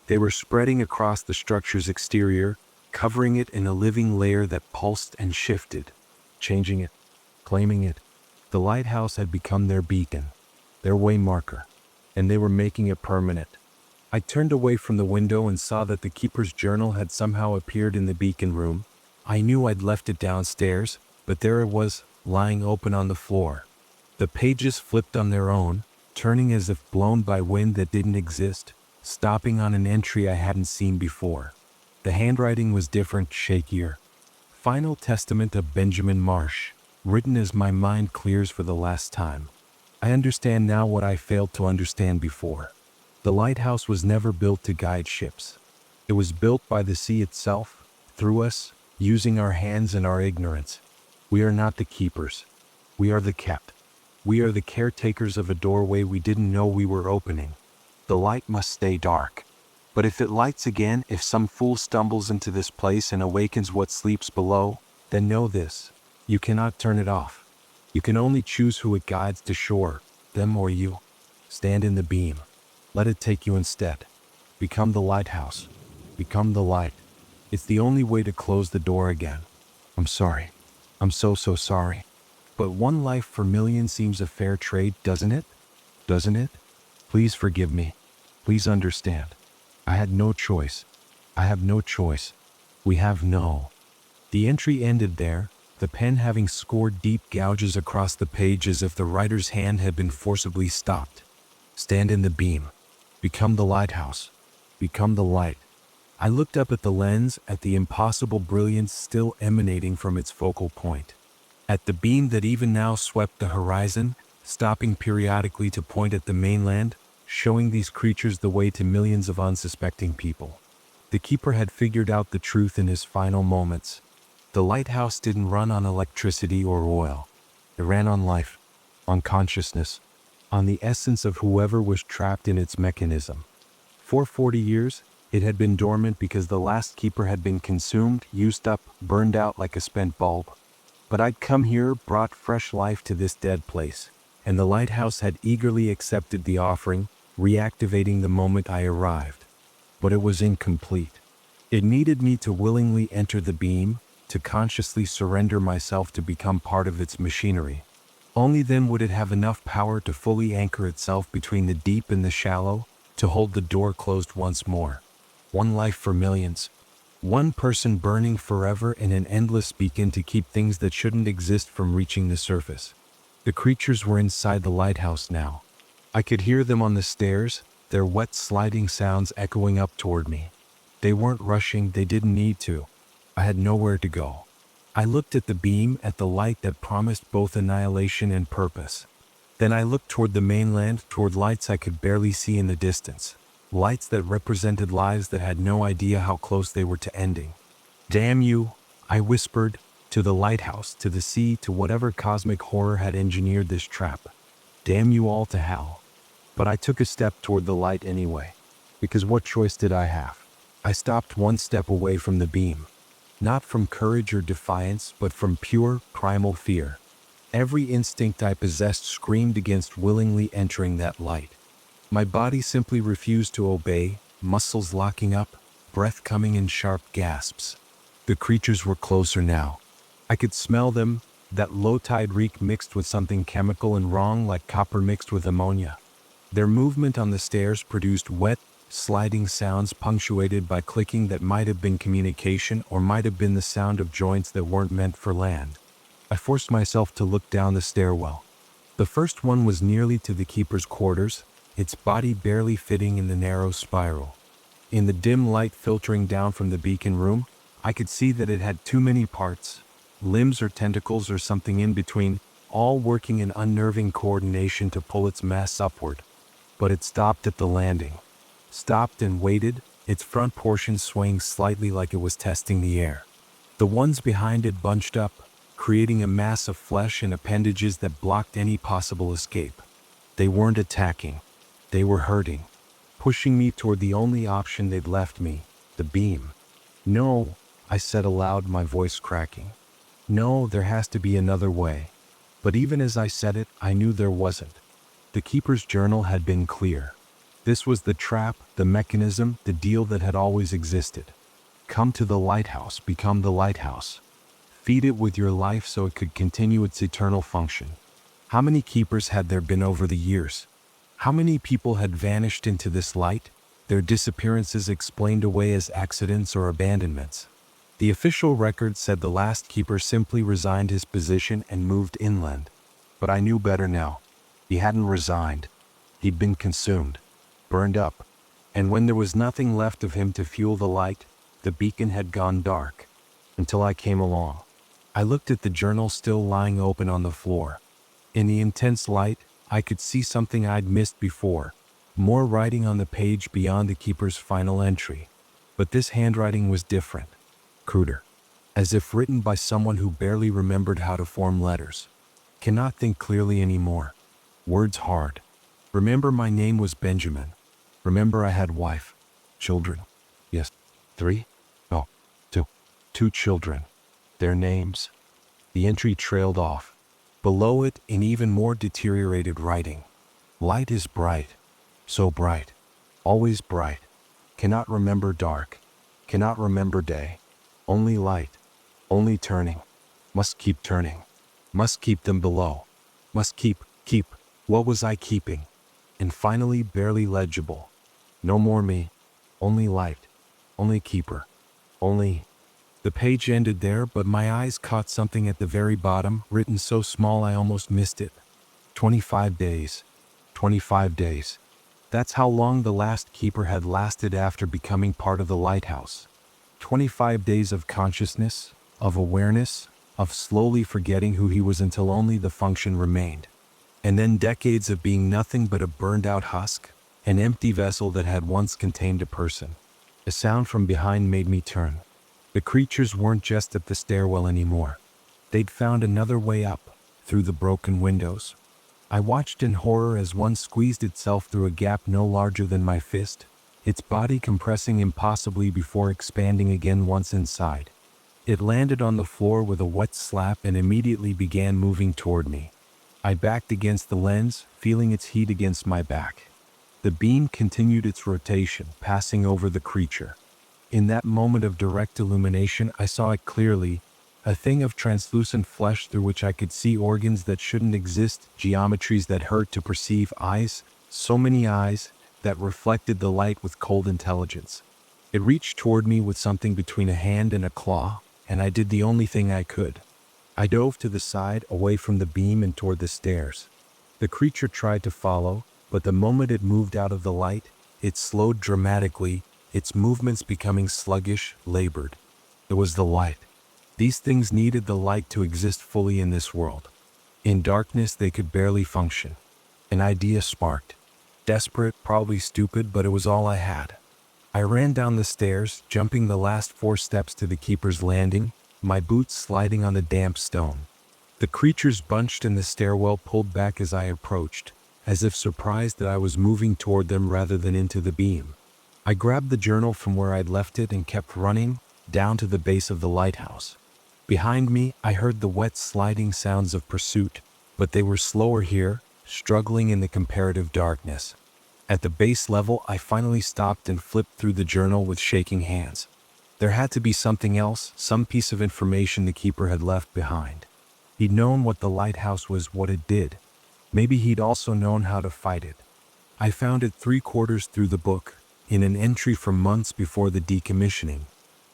They were spreading across the structure's exterior, covering it in a living layer that pulsed and shifted, changing it, claiming it. The lighthouse had become their beacon, their way marker, and they were making it permanent. I turned away from the window and saw that the keeper's journal had somehow appeared in the beacon room. I knew I'd left it downstairs, but there it was, lying open on the floor. The pages flipped on their own, turning as if blown by wind that didn't exist, stopping on an entry I hadn't seen before. The handwriting was different, shakier. Final Testament of Benjamin Marsh, written as my mind clears for the last time. I understand now what I failed to understand before. The lighthouse was never built to guide ships. It was built by the sea itself, through us, using our hands and our ignorance. We are not the keepers. We are the kept. We are the caretakers of a doorway we didn't know we were opening. The light must stay dark. But if it lights again, if some fool stumbles into this place and awakens what sleeps below, then know this: you cannot turn it off. You can only choose who it guides to shore, them or you. Stand in the beam. Let it take you instead. Become the lighthouse. Become the light. It's the only way to close the door again. I'm sorry. I'm so sorry. But one life for millions seems a fair trade, doesn't it? Doesn't it? Please forgive me. Please understand. I had no choice. I have no choice. We have no. The entry ended there, the pen having scored deep gouges across the page as if the writer's hand had been forcibly stopped. Stand in the beam. Become the lighthouse. Become the light. I looked up at the lens, at the impossible brilliance still emanating from its focal point. At the beam that even now swept the horizon, stopping periodically to point at the mainland, showing these creatures the way to millions of unsuspecting people. The keeper had figured out the truth in his final moments. The lighthouse didn't run on electricity or oil. It ran on life, on consciousness, on the essence of whoever was trapped in its mechanism. For 40 years, it had been dormant because the last keeper had been consumed, used up, burned out like a spent bulb. But I'd come here, brought fresh life to this dead place, and the lighthouse had eagerly accepted the offering, reactivating the moment I arrived. But it was incomplete. It needed me to willingly enter the beam, to consciously surrender myself to become part of its machinery. Only then would it have enough power to fully anchor itself between the deep and the shallow, to hold the door closed once more. One life for millions. One person burning forever in an endless beacon to keep things that shouldn't exist from reaching the surface. The creatures were inside the lighthouse now. I could hear them on the stairs, their wet sliding sounds echoing up toward me. They weren't rushing, they didn't need to. I had nowhere to go. I looked at the beam, at the light that promised both annihilation and purpose. Then I looked toward the mainland, toward lights I could barely see in the distance. Lights that represented lives that had no idea how close they were to ending. Damn you, I whispered, to the lighthouse, to the sea, to whatever cosmic horror had engineered this trap. Damn you all to hell. But I took a step toward the light anyway. Because what choice did I have? I stopped one step away from the beam. Not from courage or defiance, but from pure, primal fear. Every instinct I possessed screamed against willingly entering that light. My body simply refused to obey, muscles locking up, breath coming in sharp gasps. The creatures were closer now. I could smell them, that low-tide reek mixed with something chemical and wrong like copper mixed with ammonia. Their movement on the stairs produced wet, sliding sounds punctuated by clicking that might have been communication or might have been the sound of joints that weren't meant for land. I forced myself to look down the stairwell. The first one was nearly to the keeper's quarters, its body barely fitting in the narrow spiral. In the dim light filtering down from the beacon room, I could see that it had too many parts, limbs or tentacles or something in between, all working in unnerving coordination to pull its mass upward. But it stopped at the landing. Stopped and waited, its front portion swaying slightly like it was testing the air. The ones behind it bunched up, creating a mass of flesh and appendages that blocked any possible escape. They weren't attacking. They were hurting, pushing me toward the only option they'd left me, the beam. No, I said aloud, my voice cracking. No, there has to be another way. But even as I said it, I knew there wasn't. The keeper's journal had been clear. This was the trap, the mechanism, the deal that had always existed. Come to the lighthouse, become the lighthouse. Feed it with your life so it could continue its eternal function. How many keepers had there been over the years? How many people had vanished into this light, their disappearances explained away as accidents or abandonments? The official record said the last keeper simply resigned his position and moved inland. But I knew better now. He hadn't resigned. He'd been consumed, burned up. And when there was nothing left of him to fuel the light, the beacon had gone dark. Until I came along. I looked at the journal still lying open on the floor. In the intense light, I could see something I'd missed before. More writing on the page beyond the keeper's final entry. But this handwriting was different. Cruder. As if written by someone who barely remembered how to form letters. Cannot think clearly anymore. Words hard. Remember my name was Benjamin. Remember I had wife. Children. Yes. 3? No. 2. 2 children. Their names. The entry trailed off. Below it, in even more deteriorated writing. Light is bright. So bright. Always bright. Cannot remember dark. Cannot remember day. Only light. Only turning. Must keep turning. Must keep them below. Must keep. What was I keeping? And finally, barely legible. No more me. Only light. Only keeper. Only. The page ended there, but my eyes caught something at the very bottom, written so small I almost missed it. 25 days. 25 days. That's how long the last keeper had lasted after becoming part of the lighthouse. 25 days of consciousness, of awareness, of slowly forgetting who he was until only the function remained. And then decades of being nothing but a burned-out husk, an empty vessel that had once contained a person. A sound from behind made me turn. The creatures weren't just at the stairwell anymore. They'd found another way up, through the broken windows. I watched in horror as one squeezed itself through a gap no larger than my fist, its body compressing impossibly before expanding again once inside. It landed on the floor with a wet slap and immediately began moving toward me. I backed against the lens, feeling its heat against my back. The beam continued its rotation, passing over the creature. In that moment of direct illumination, I saw it clearly, a thing of translucent flesh through which I could see organs that shouldn't exist, geometries that hurt to perceive, eyes, so many eyes, that reflected the light with cold intelligence. It reached toward me with something between a hand and a claw, and I did the only thing I could. I dove to the side, away from the beam and toward the stairs. The creature tried to follow, but the moment it moved out of the light, it slowed dramatically, its movements becoming sluggish, labored. It was the light. These things needed the light to exist fully in this world. In darkness, they could barely function. An idea sparked. Desperate, probably stupid, but it was all I had. I ran down the stairs, jumping the last 4 steps to the keeper's landing, my boots sliding on the damp stone. The creatures bunched in the stairwell pulled back as I approached, as if surprised that I was moving toward them rather than into the beam. I grabbed the journal from where I'd left it and kept running, down to the base of the lighthouse. Behind me, I heard the wet sliding sounds of pursuit, but they were slower here, struggling in the comparative darkness. At the base level, I finally stopped and flipped through the journal with shaking hands. There had to be something else, some piece of information the keeper had left behind. He'd known what the lighthouse was, what it did. Maybe he'd also known how to fight it. I found it 3/4 through the book, in an entry from months before the decommissioning.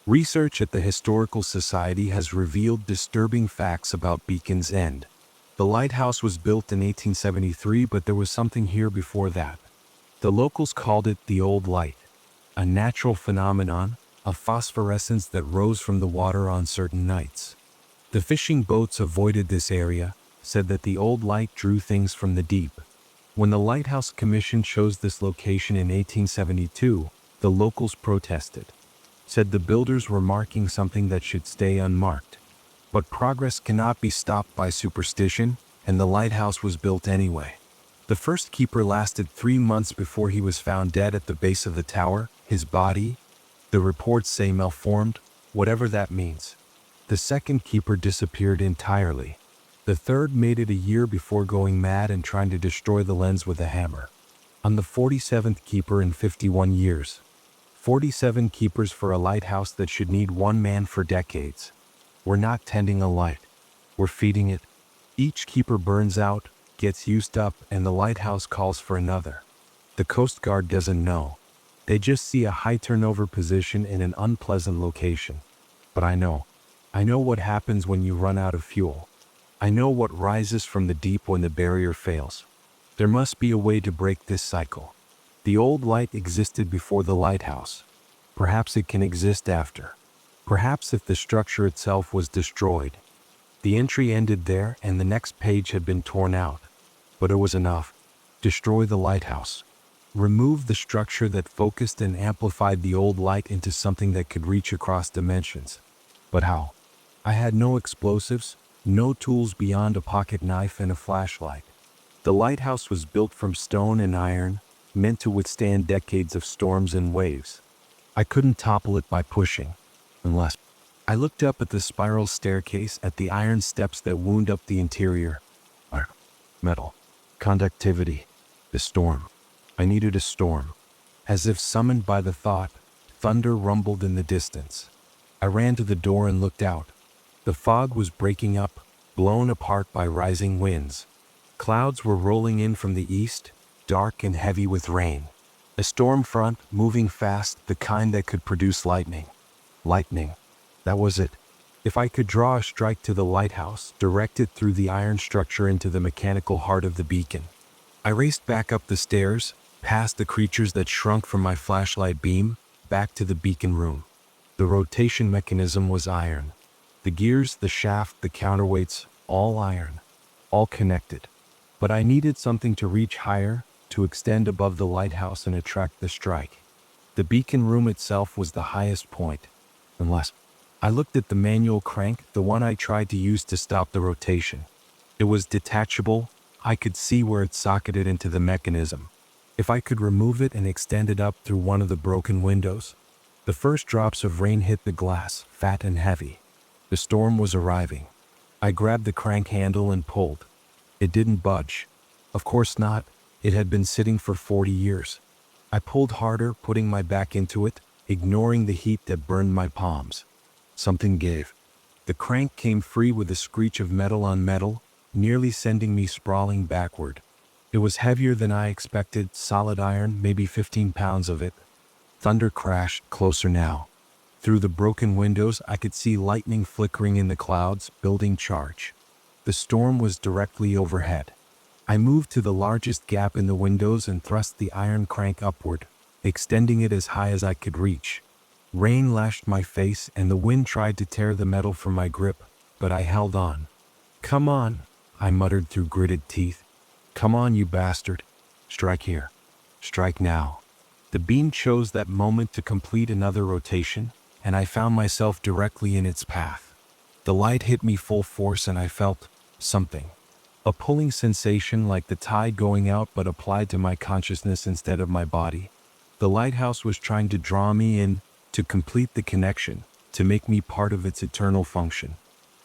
Research at the Historical Society has revealed disturbing facts about Beacon's End. The lighthouse was built in 1873, but there was something here before that. The locals called it the Old Light, a natural phenomenon, a phosphorescence that rose from the water on certain nights. The fishing boats avoided this area, said that the Old Light drew things from the deep. When the Lighthouse Commission chose this location in 1872, the locals protested, said the builders were marking something that should stay unmarked. But progress cannot be stopped by superstition, and the lighthouse was built anyway. The first keeper lasted 3 months before he was found dead at the base of the tower, his body, the reports say, malformed, whatever that means. The second keeper disappeared entirely. The third made it a year before going mad and trying to destroy the lens with a hammer. I'm the 47th keeper in 51 years. 47 keepers for a lighthouse that should need one man for decades. We're not tending a light. We're feeding it. Each keeper burns out, gets used up, and the lighthouse calls for another. The Coast Guard doesn't know. They just see a high turnover position in an unpleasant location. But I know what happens when you run out of fuel. I know what rises from the deep when the barrier fails. There must be a way to break this cycle. The Old Light existed before the lighthouse. Perhaps it can exist after. Perhaps if the structure itself was destroyed. The entry ended there and the next page had been torn out. But it was enough. Destroy the lighthouse. Remove the structure that focused and amplified the Old Light into something that could reach across dimensions. But how? I had no explosives, no tools beyond a pocket knife and a flashlight. The lighthouse was built from stone and iron, meant to withstand decades of storms and waves. I couldn't topple it by pushing, unless I looked up at the spiral staircase, at the iron steps that wound up the interior. Metal. Conductivity. The storm. I needed a storm. As if summoned by the thought, thunder rumbled in the distance. I ran to the door and looked out. The fog was breaking up, blown apart by rising winds. Clouds were rolling in from the east, dark and heavy with rain. A storm front, moving fast, the kind that could produce lightning. Lightning. That was it. If I could draw a strike to the lighthouse, direct it through the iron structure into the mechanical heart of the beacon. I raced back up the stairs, past the creatures that shrunk from my flashlight beam, back to the beacon room. The rotation mechanism was iron. The gears, the shaft, the counterweights, all iron. All connected. But I needed something to reach higher, to extend above the lighthouse and attract the strike. The beacon room itself was the highest point. Unless I looked at the manual crank, the one I tried to use to stop the rotation. It was detachable. I could see where it socketed into the mechanism. If I could remove it and extend it up through one of the broken windows. The first drops of rain hit the glass, fat and heavy. The storm was arriving. I grabbed the crank handle and pulled. It didn't budge. Of course not. It had been sitting for 40 years. I pulled harder, putting my back into it, ignoring the heat that burned my palms. Something gave. The crank came free with a screech of metal on metal, nearly sending me sprawling backward. It was heavier than I expected, solid iron, maybe 15 pounds of it. Thunder crashed, closer now. Through the broken windows, I could see lightning flickering in the clouds, building charge. The storm was directly overhead. I moved to the largest gap in the windows and thrust the iron crank upward, extending it as high as I could reach. Rain lashed my face and the wind tried to tear the metal from my grip, but I held on. "Come on," I muttered through gritted teeth. "Come on, you bastard. Strike here. Strike now." The beam chose that moment to complete another rotation, and I found myself directly in its path. The light hit me full force and I felt something. A pulling sensation like the tide going out but applied to my consciousness instead of my body. The lighthouse was trying to draw me in, to complete the connection, to make me part of its eternal function.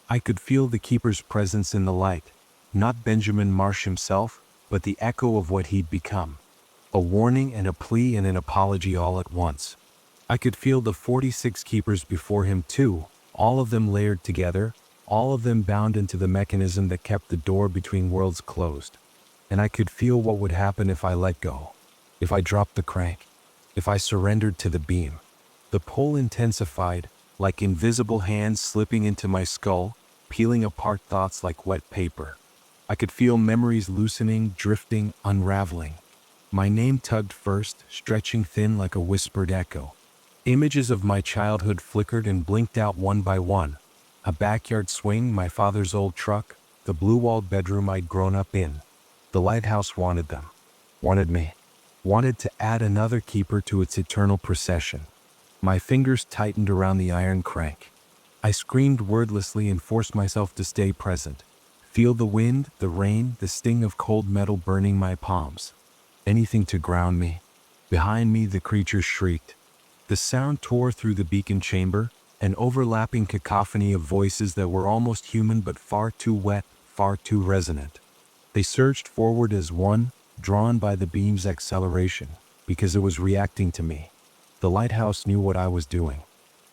I could feel the keeper's presence in the light, not Benjamin Marsh himself, but the echo of what he'd become. A warning and a plea and an apology all at once. I could feel the 46 keepers before him too, all of them layered together, all of them bound into the mechanism that kept the door between worlds closed. And I could feel what would happen if I let go, if I dropped the crank, if I surrendered to the beam. The pull intensified, like invisible hands slipping into my skull, peeling apart thoughts like wet paper. I could feel memories loosening, drifting, unraveling. My name tugged first, stretching thin like a whispered echo. Images of my childhood flickered and blinked out one by one. A backyard swing, my father's old truck, the blue-walled bedroom I'd grown up in. The lighthouse wanted them. Wanted me. Wanted to add another keeper to its eternal procession. My fingers tightened around the iron crank. I screamed wordlessly and forced myself to stay present. Feel the wind, the rain, the sting of cold metal burning my palms. Anything to ground me. Behind me, the creatures shrieked. The sound tore through the beacon chamber, an overlapping cacophony of voices that were almost human but far too wet, far too resonant. They surged forward as one, drawn by the beam's acceleration, because it was reacting to me. The lighthouse knew what I was doing.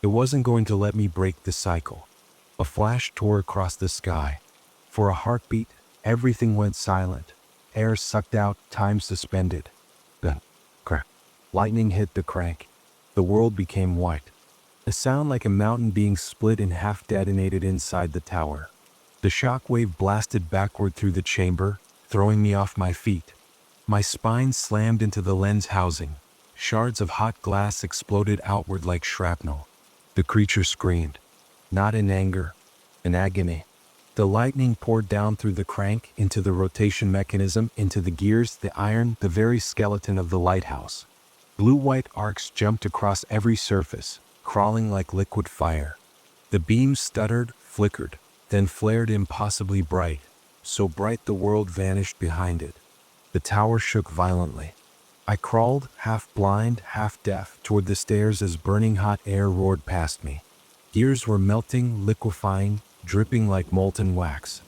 It wasn't going to let me break the cycle. A flash tore across the sky. For a heartbeat, everything went silent. Air sucked out, time suspended. Then, crack. Lightning hit the crank. The world became white. A sound like a mountain being split in half detonated inside the tower. The shock wave blasted backward through the chamber, throwing me off my feet. My spine slammed into the lens housing. Shards of hot glass exploded outward like shrapnel. The creature screamed. Not in anger, in agony. The lightning poured down through the crank, into the rotation mechanism, into the gears, the iron, the very skeleton of the lighthouse. Blue-white arcs jumped across every surface, crawling like liquid fire. The beam stuttered, flickered, then flared impossibly bright, so bright the world vanished behind it. The tower shook violently. I crawled, half blind, half deaf, toward the stairs as burning hot air roared past me. Gears were melting, liquefying, dripping like molten wax.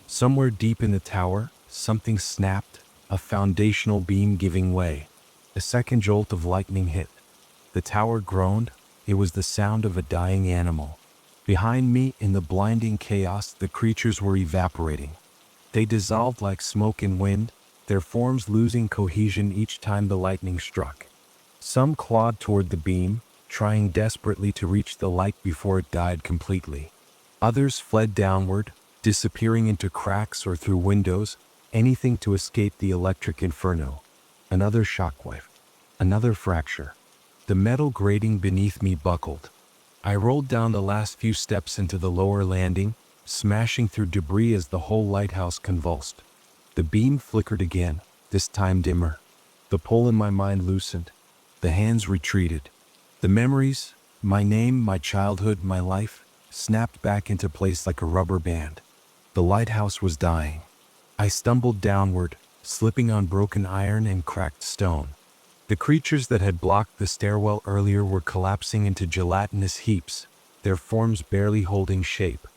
Somewhere deep in the tower, something snapped, a foundational beam giving way. A second jolt of lightning hit. The tower groaned. It was the sound of a dying animal. Behind me, in the blinding chaos, the creatures were evaporating. They dissolved like smoke in wind, their forms losing cohesion each time the lightning struck. Some clawed toward the beam, trying desperately to reach the light before it died completely. Others fled downward, disappearing into cracks or through windows, anything to escape the electric inferno. Another shockwave. Another fracture. The metal grating beneath me buckled. I rolled down the last few steps into the lower landing, smashing through debris as the whole lighthouse convulsed. The beam flickered again, this time dimmer. The pull in my mind loosened. The hands retreated. The memories, my name, my childhood, my life, snapped back into place like a rubber band. The lighthouse was dying. I stumbled downward, slipping on broken iron and cracked stone. The creatures that had blocked the stairwell earlier were collapsing into gelatinous heaps, their forms barely holding shape.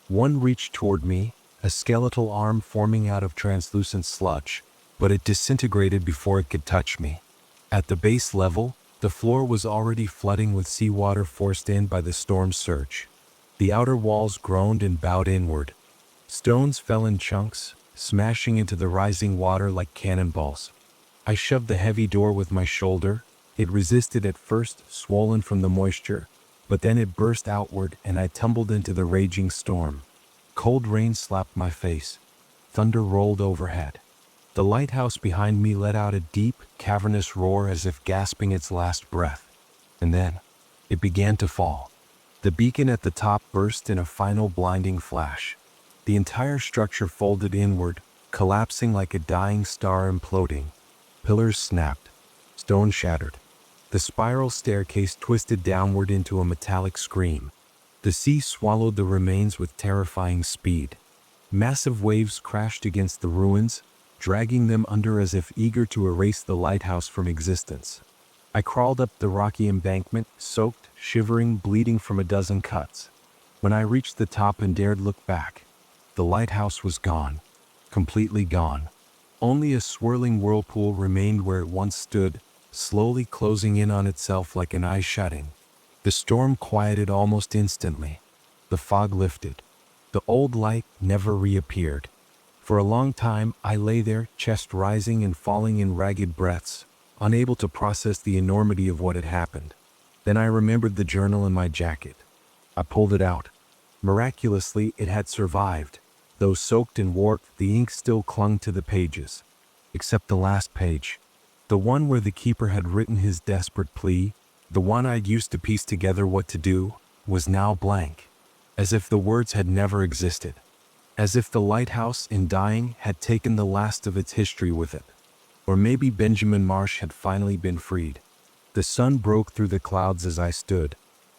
One reached toward me, a skeletal arm forming out of translucent sludge, but it disintegrated before it could touch me. At the base level, the floor was already flooding with seawater forced in by the storm's surge. The outer walls groaned and bowed inward. Stones fell in chunks, smashing into the rising water like cannonballs. I shoved the heavy door with my shoulder. It resisted at first, swollen from the moisture, but then it burst outward and I tumbled into the raging storm. Cold rain slapped my face. Thunder rolled overhead. The lighthouse behind me let out a deep, cavernous roar as if gasping its last breath. And then, it began to fall. The beacon at the top burst in a final blinding flash. The entire structure folded inward, collapsing like a dying star imploding. Pillars snapped. Stone shattered. The spiral staircase twisted downward into a metallic scream. The sea swallowed the remains with terrifying speed. Massive waves crashed against the ruins, dragging them under as if eager to erase the lighthouse from existence. I crawled up the rocky embankment, soaked, shivering, bleeding from a dozen cuts. When I reached the top and dared look back, the lighthouse was gone. Completely gone. Only a swirling whirlpool remained where it once stood, slowly closing in on itself like an eye shutting. The storm quieted almost instantly. The fog lifted. The old light never reappeared. For a long time, I lay there, chest rising and falling in ragged breaths, unable to process the enormity of what had happened. Then I remembered the journal in my jacket. I pulled it out. Miraculously, it had survived. Though soaked and warped, the ink still clung to the pages. Except the last page. The one where the keeper had written his desperate plea, the one I'd used to piece together what to do, was now blank. As if the words had never existed. As if the lighthouse, in dying, had taken the last of its history with it. Or maybe Benjamin Marsh had finally been freed. The sun broke through the clouds as I stood.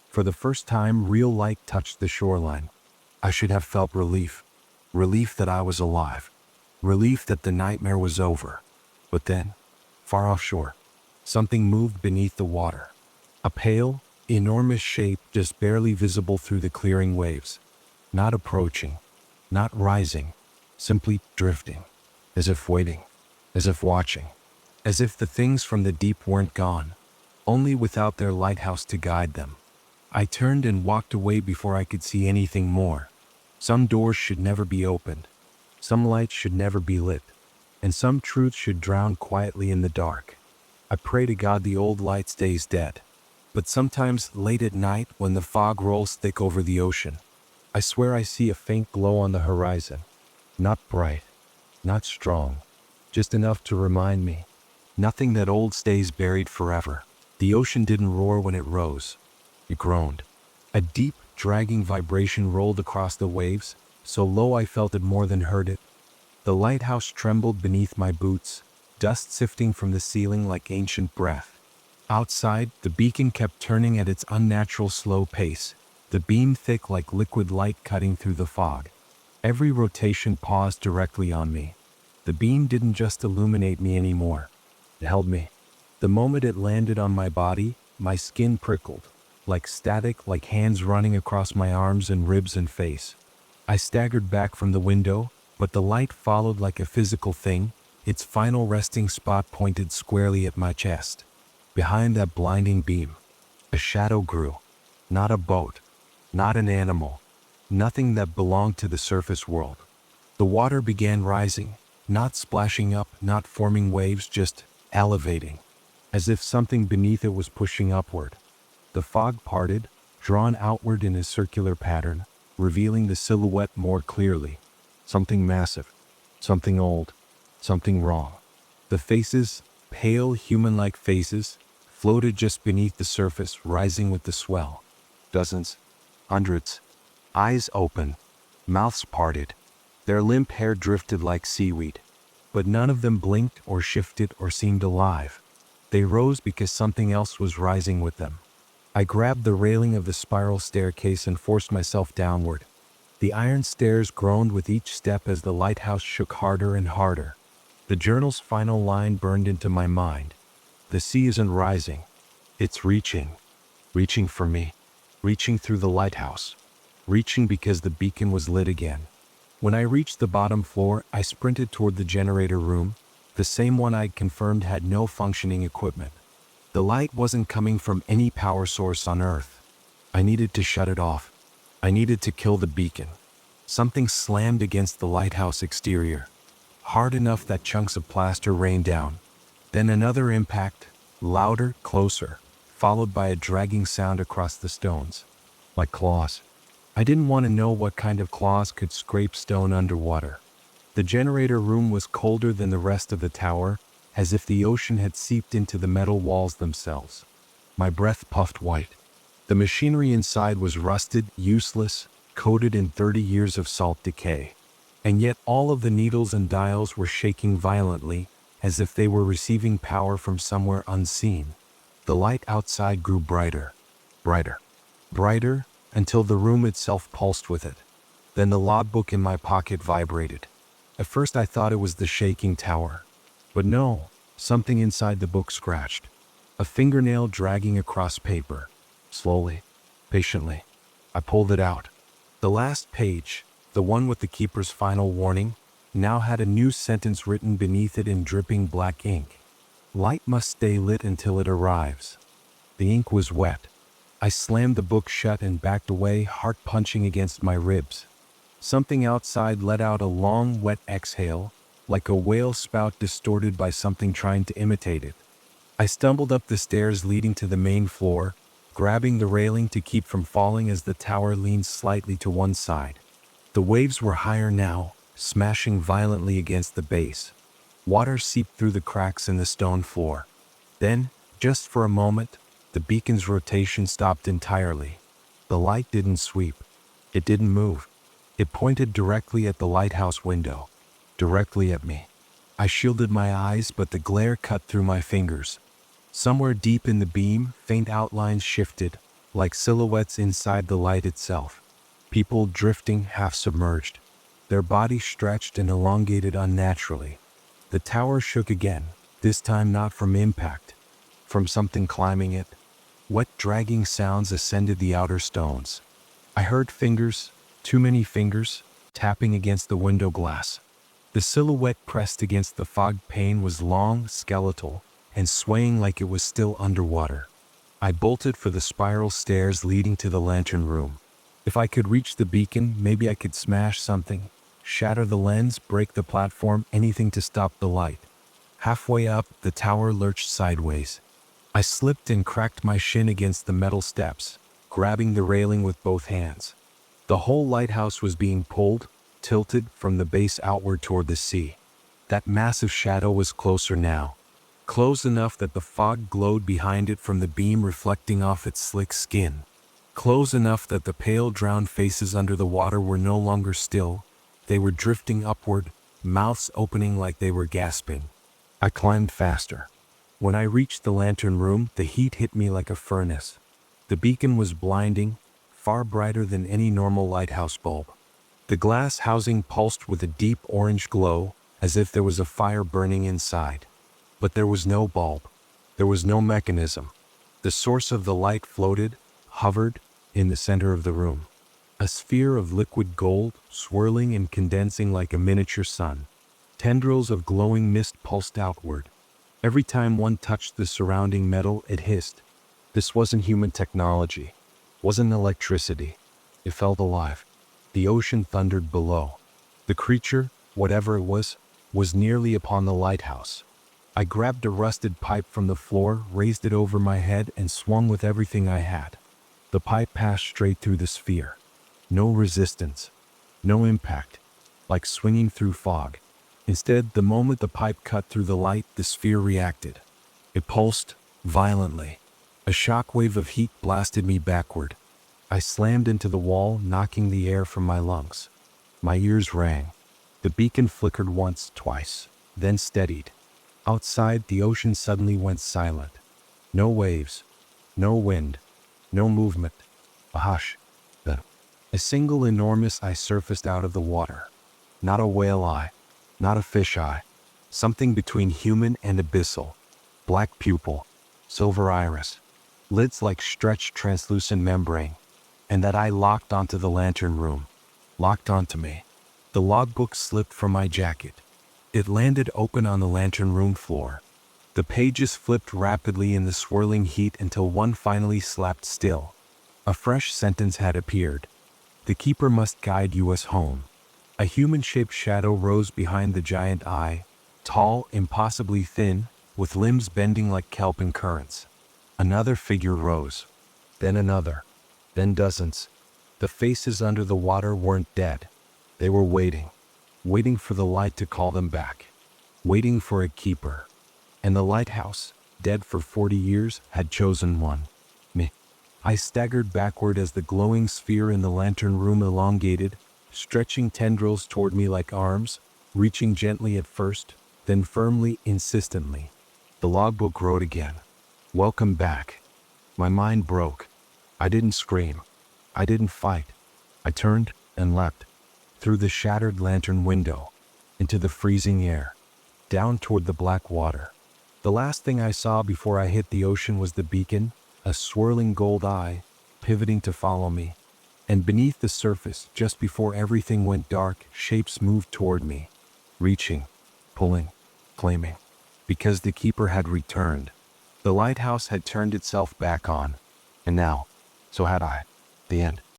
For the first time, real light touched the shoreline. I should have felt relief. Relief that I was alive. Relief that the nightmare was over. But then, far offshore, something moved beneath the water. A pale, enormous shape just barely visible through the clearing waves. Not approaching. Not rising. Simply drifting. As if waiting. As if watching. As if the things from the deep weren't gone. Only without their lighthouse to guide them. I turned and walked away before I could see anything more. Some doors should never be opened. Some lights should never be lit. And some truths should drown quietly in the dark. I pray to God the old light stays dead. But sometimes, late at night, when the fog rolls thick over the ocean, I swear I see a faint glow on the horizon. Not bright. Not strong. Just enough to remind me. Nothing that old stays buried forever. The ocean didn't roar when it rose. It groaned. A deep, dragging vibration rolled across the waves, so low I felt it more than heard it. The lighthouse trembled beneath my boots, dust sifting from the ceiling like ancient breath. Outside, the beacon kept turning at its unnatural slow pace, the beam thick like liquid light cutting through the fog. Every rotation paused directly on me. The beam didn't just illuminate me anymore. It held me. The moment it landed on my body, my skin prickled. Like static, like hands running across my arms and ribs and face. I staggered back from the window, but the light followed like a physical thing, its final resting spot pointed squarely at my chest. Behind that blinding beam, a shadow grew. Not a boat, not an animal, nothing that belonged to the surface world. The water began rising, not splashing up, not forming waves, just elevating, as if something beneath it was pushing upward. The fog parted, drawn outward in a circular pattern, revealing the silhouette more clearly. Something massive, something old, something wrong. The faces, pale human-like faces, floated just beneath the surface, rising with the swell. Dozens, hundreds, eyes open, mouths parted. Their limp hair drifted like seaweed. But none of them blinked or shifted or seemed alive. They rose because something else was rising with them. I grabbed the railing of the spiral staircase and forced myself downward. The iron stairs groaned with each step as the lighthouse shook harder and harder. The journal's final line burned into my mind. The sea isn't rising. It's reaching. Reaching for me. Reaching through the lighthouse. Reaching because the beacon was lit again. When I reached the bottom floor, I sprinted toward the generator room, the same one I'd confirmed had no functioning equipment. The light wasn't coming from any power source on Earth. I needed to shut it off. I needed to kill the beacon. Something slammed against the lighthouse exterior. Hard enough that chunks of plaster rained down. Then another impact, louder, closer, followed by a dragging sound across the stones. Like claws. I didn't want to know what kind of claws could scrape stone underwater. The generator room was colder than the rest of the tower, as if the ocean had seeped into the metal walls themselves. My breath puffed white. The machinery inside was rusted, useless, coated in 30 years of salt decay. And yet all of the needles and dials were shaking violently, as if they were receiving power from somewhere unseen. The light outside grew brighter, brighter, brighter, until the room itself pulsed with it. Then the logbook in my pocket vibrated. At first I thought it was the shaking tower. But no, something inside the book scratched. A fingernail dragging across paper. Slowly, patiently, I pulled it out. The last page, the one with the keeper's final warning, now had a new sentence written beneath it in dripping black ink. Light must stay lit until it arrives. The ink was wet. I slammed the book shut and backed away, heart punching against my ribs. Something outside let out a long, wet exhale, like a whale spout distorted by something trying to imitate it. I stumbled up the stairs leading to the main floor, grabbing the railing to keep from falling as the tower leaned slightly to one side. The waves were higher now, smashing violently against the base. Water seeped through the cracks in the stone floor. Then, just for a moment, the beacon's rotation stopped entirely. The light didn't sweep. It didn't move. It pointed directly at the lighthouse window. Directly at me. I shielded my eyes, but the glare cut through my fingers. Somewhere deep in the beam, faint outlines shifted, like silhouettes inside the light itself. People drifting, half submerged. Their bodies stretched and elongated unnaturally. The tower shook again, this time not from impact, from something climbing it. Wet, dragging sounds ascended the outer stones. I heard fingers, too many fingers, tapping against the window glass. The silhouette pressed against the fogged pane was long, skeletal, and swaying like it was still underwater. I bolted for the spiral stairs leading to the lantern room. If I could reach the beacon, maybe I could smash something, shatter the lens, break the platform, anything to stop the light. Halfway up, the tower lurched sideways. I slipped and cracked my shin against the metal steps, grabbing the railing with both hands. The whole lighthouse was being pulled, tilted from the base outward toward the sea. That massive shadow was closer now. Close enough that the fog glowed behind it from the beam reflecting off its slick skin. Close enough that the pale drowned faces under the water were no longer still. They were drifting upward, mouths opening like they were gasping. I climbed faster. When I reached the lantern room, the heat hit me like a furnace. The beacon was blinding, far brighter than any normal lighthouse bulb. The glass housing pulsed with a deep orange glow, as if there was a fire burning inside. But there was no bulb. There was no mechanism. The source of the light floated, hovered, in the center of the room. A sphere of liquid gold, swirling and condensing like a miniature sun. Tendrils of glowing mist pulsed outward. Every time one touched the surrounding metal, it hissed. This wasn't human technology. Wasn't electricity. It felt alive. The ocean thundered below. The creature, whatever it was nearly upon the lighthouse. I grabbed a rusted pipe from the floor, raised it over my head, and swung with everything I had. The pipe passed straight through the sphere. No resistance. No impact. Like swinging through fog. Instead, the moment the pipe cut through the light, the sphere reacted. It pulsed, violently. A shock wave of heat blasted me backward. I slammed into the wall, knocking the air from my lungs. My ears rang. The beacon flickered once, twice, then steadied. Outside, the ocean suddenly went silent. No waves. No wind. No movement. A hush. Then, a single enormous eye surfaced out of the water. Not a whale eye. Not a fish eye. Something between human and abyssal. Black pupil. Silver iris. Lids like stretched translucent membrane. And that eye locked onto the lantern room. Locked onto me. The logbook slipped from my jacket. It landed open on the lantern room floor. The pages flipped rapidly in the swirling heat until one finally slapped still. A fresh sentence had appeared. The keeper must guide us home. A human-shaped shadow rose behind the giant eye, tall, impossibly thin, with limbs bending like kelp in currents. Another figure rose. Then another. Then dozens. The faces under the water weren't dead. They were waiting. Waiting for the light to call them back. Waiting for a keeper. And the lighthouse, dead for 40 years, had chosen one. Me. I staggered backward as the glowing sphere in the lantern room elongated, stretching tendrils toward me like arms, reaching gently at first, then firmly, insistently. The logbook wrote again. Welcome back. My mind broke. I didn't scream. I didn't fight. I turned and leapt. Through the shattered lantern window. Into the freezing air. Down toward the black water. The last thing I saw before I hit the ocean was the beacon, a swirling gold eye, pivoting to follow me. And beneath the surface, just before everything went dark, shapes moved toward me. reaching, pulling, claiming. Because the keeper had returned. The lighthouse had turned itself back on. And now, so had I. The end.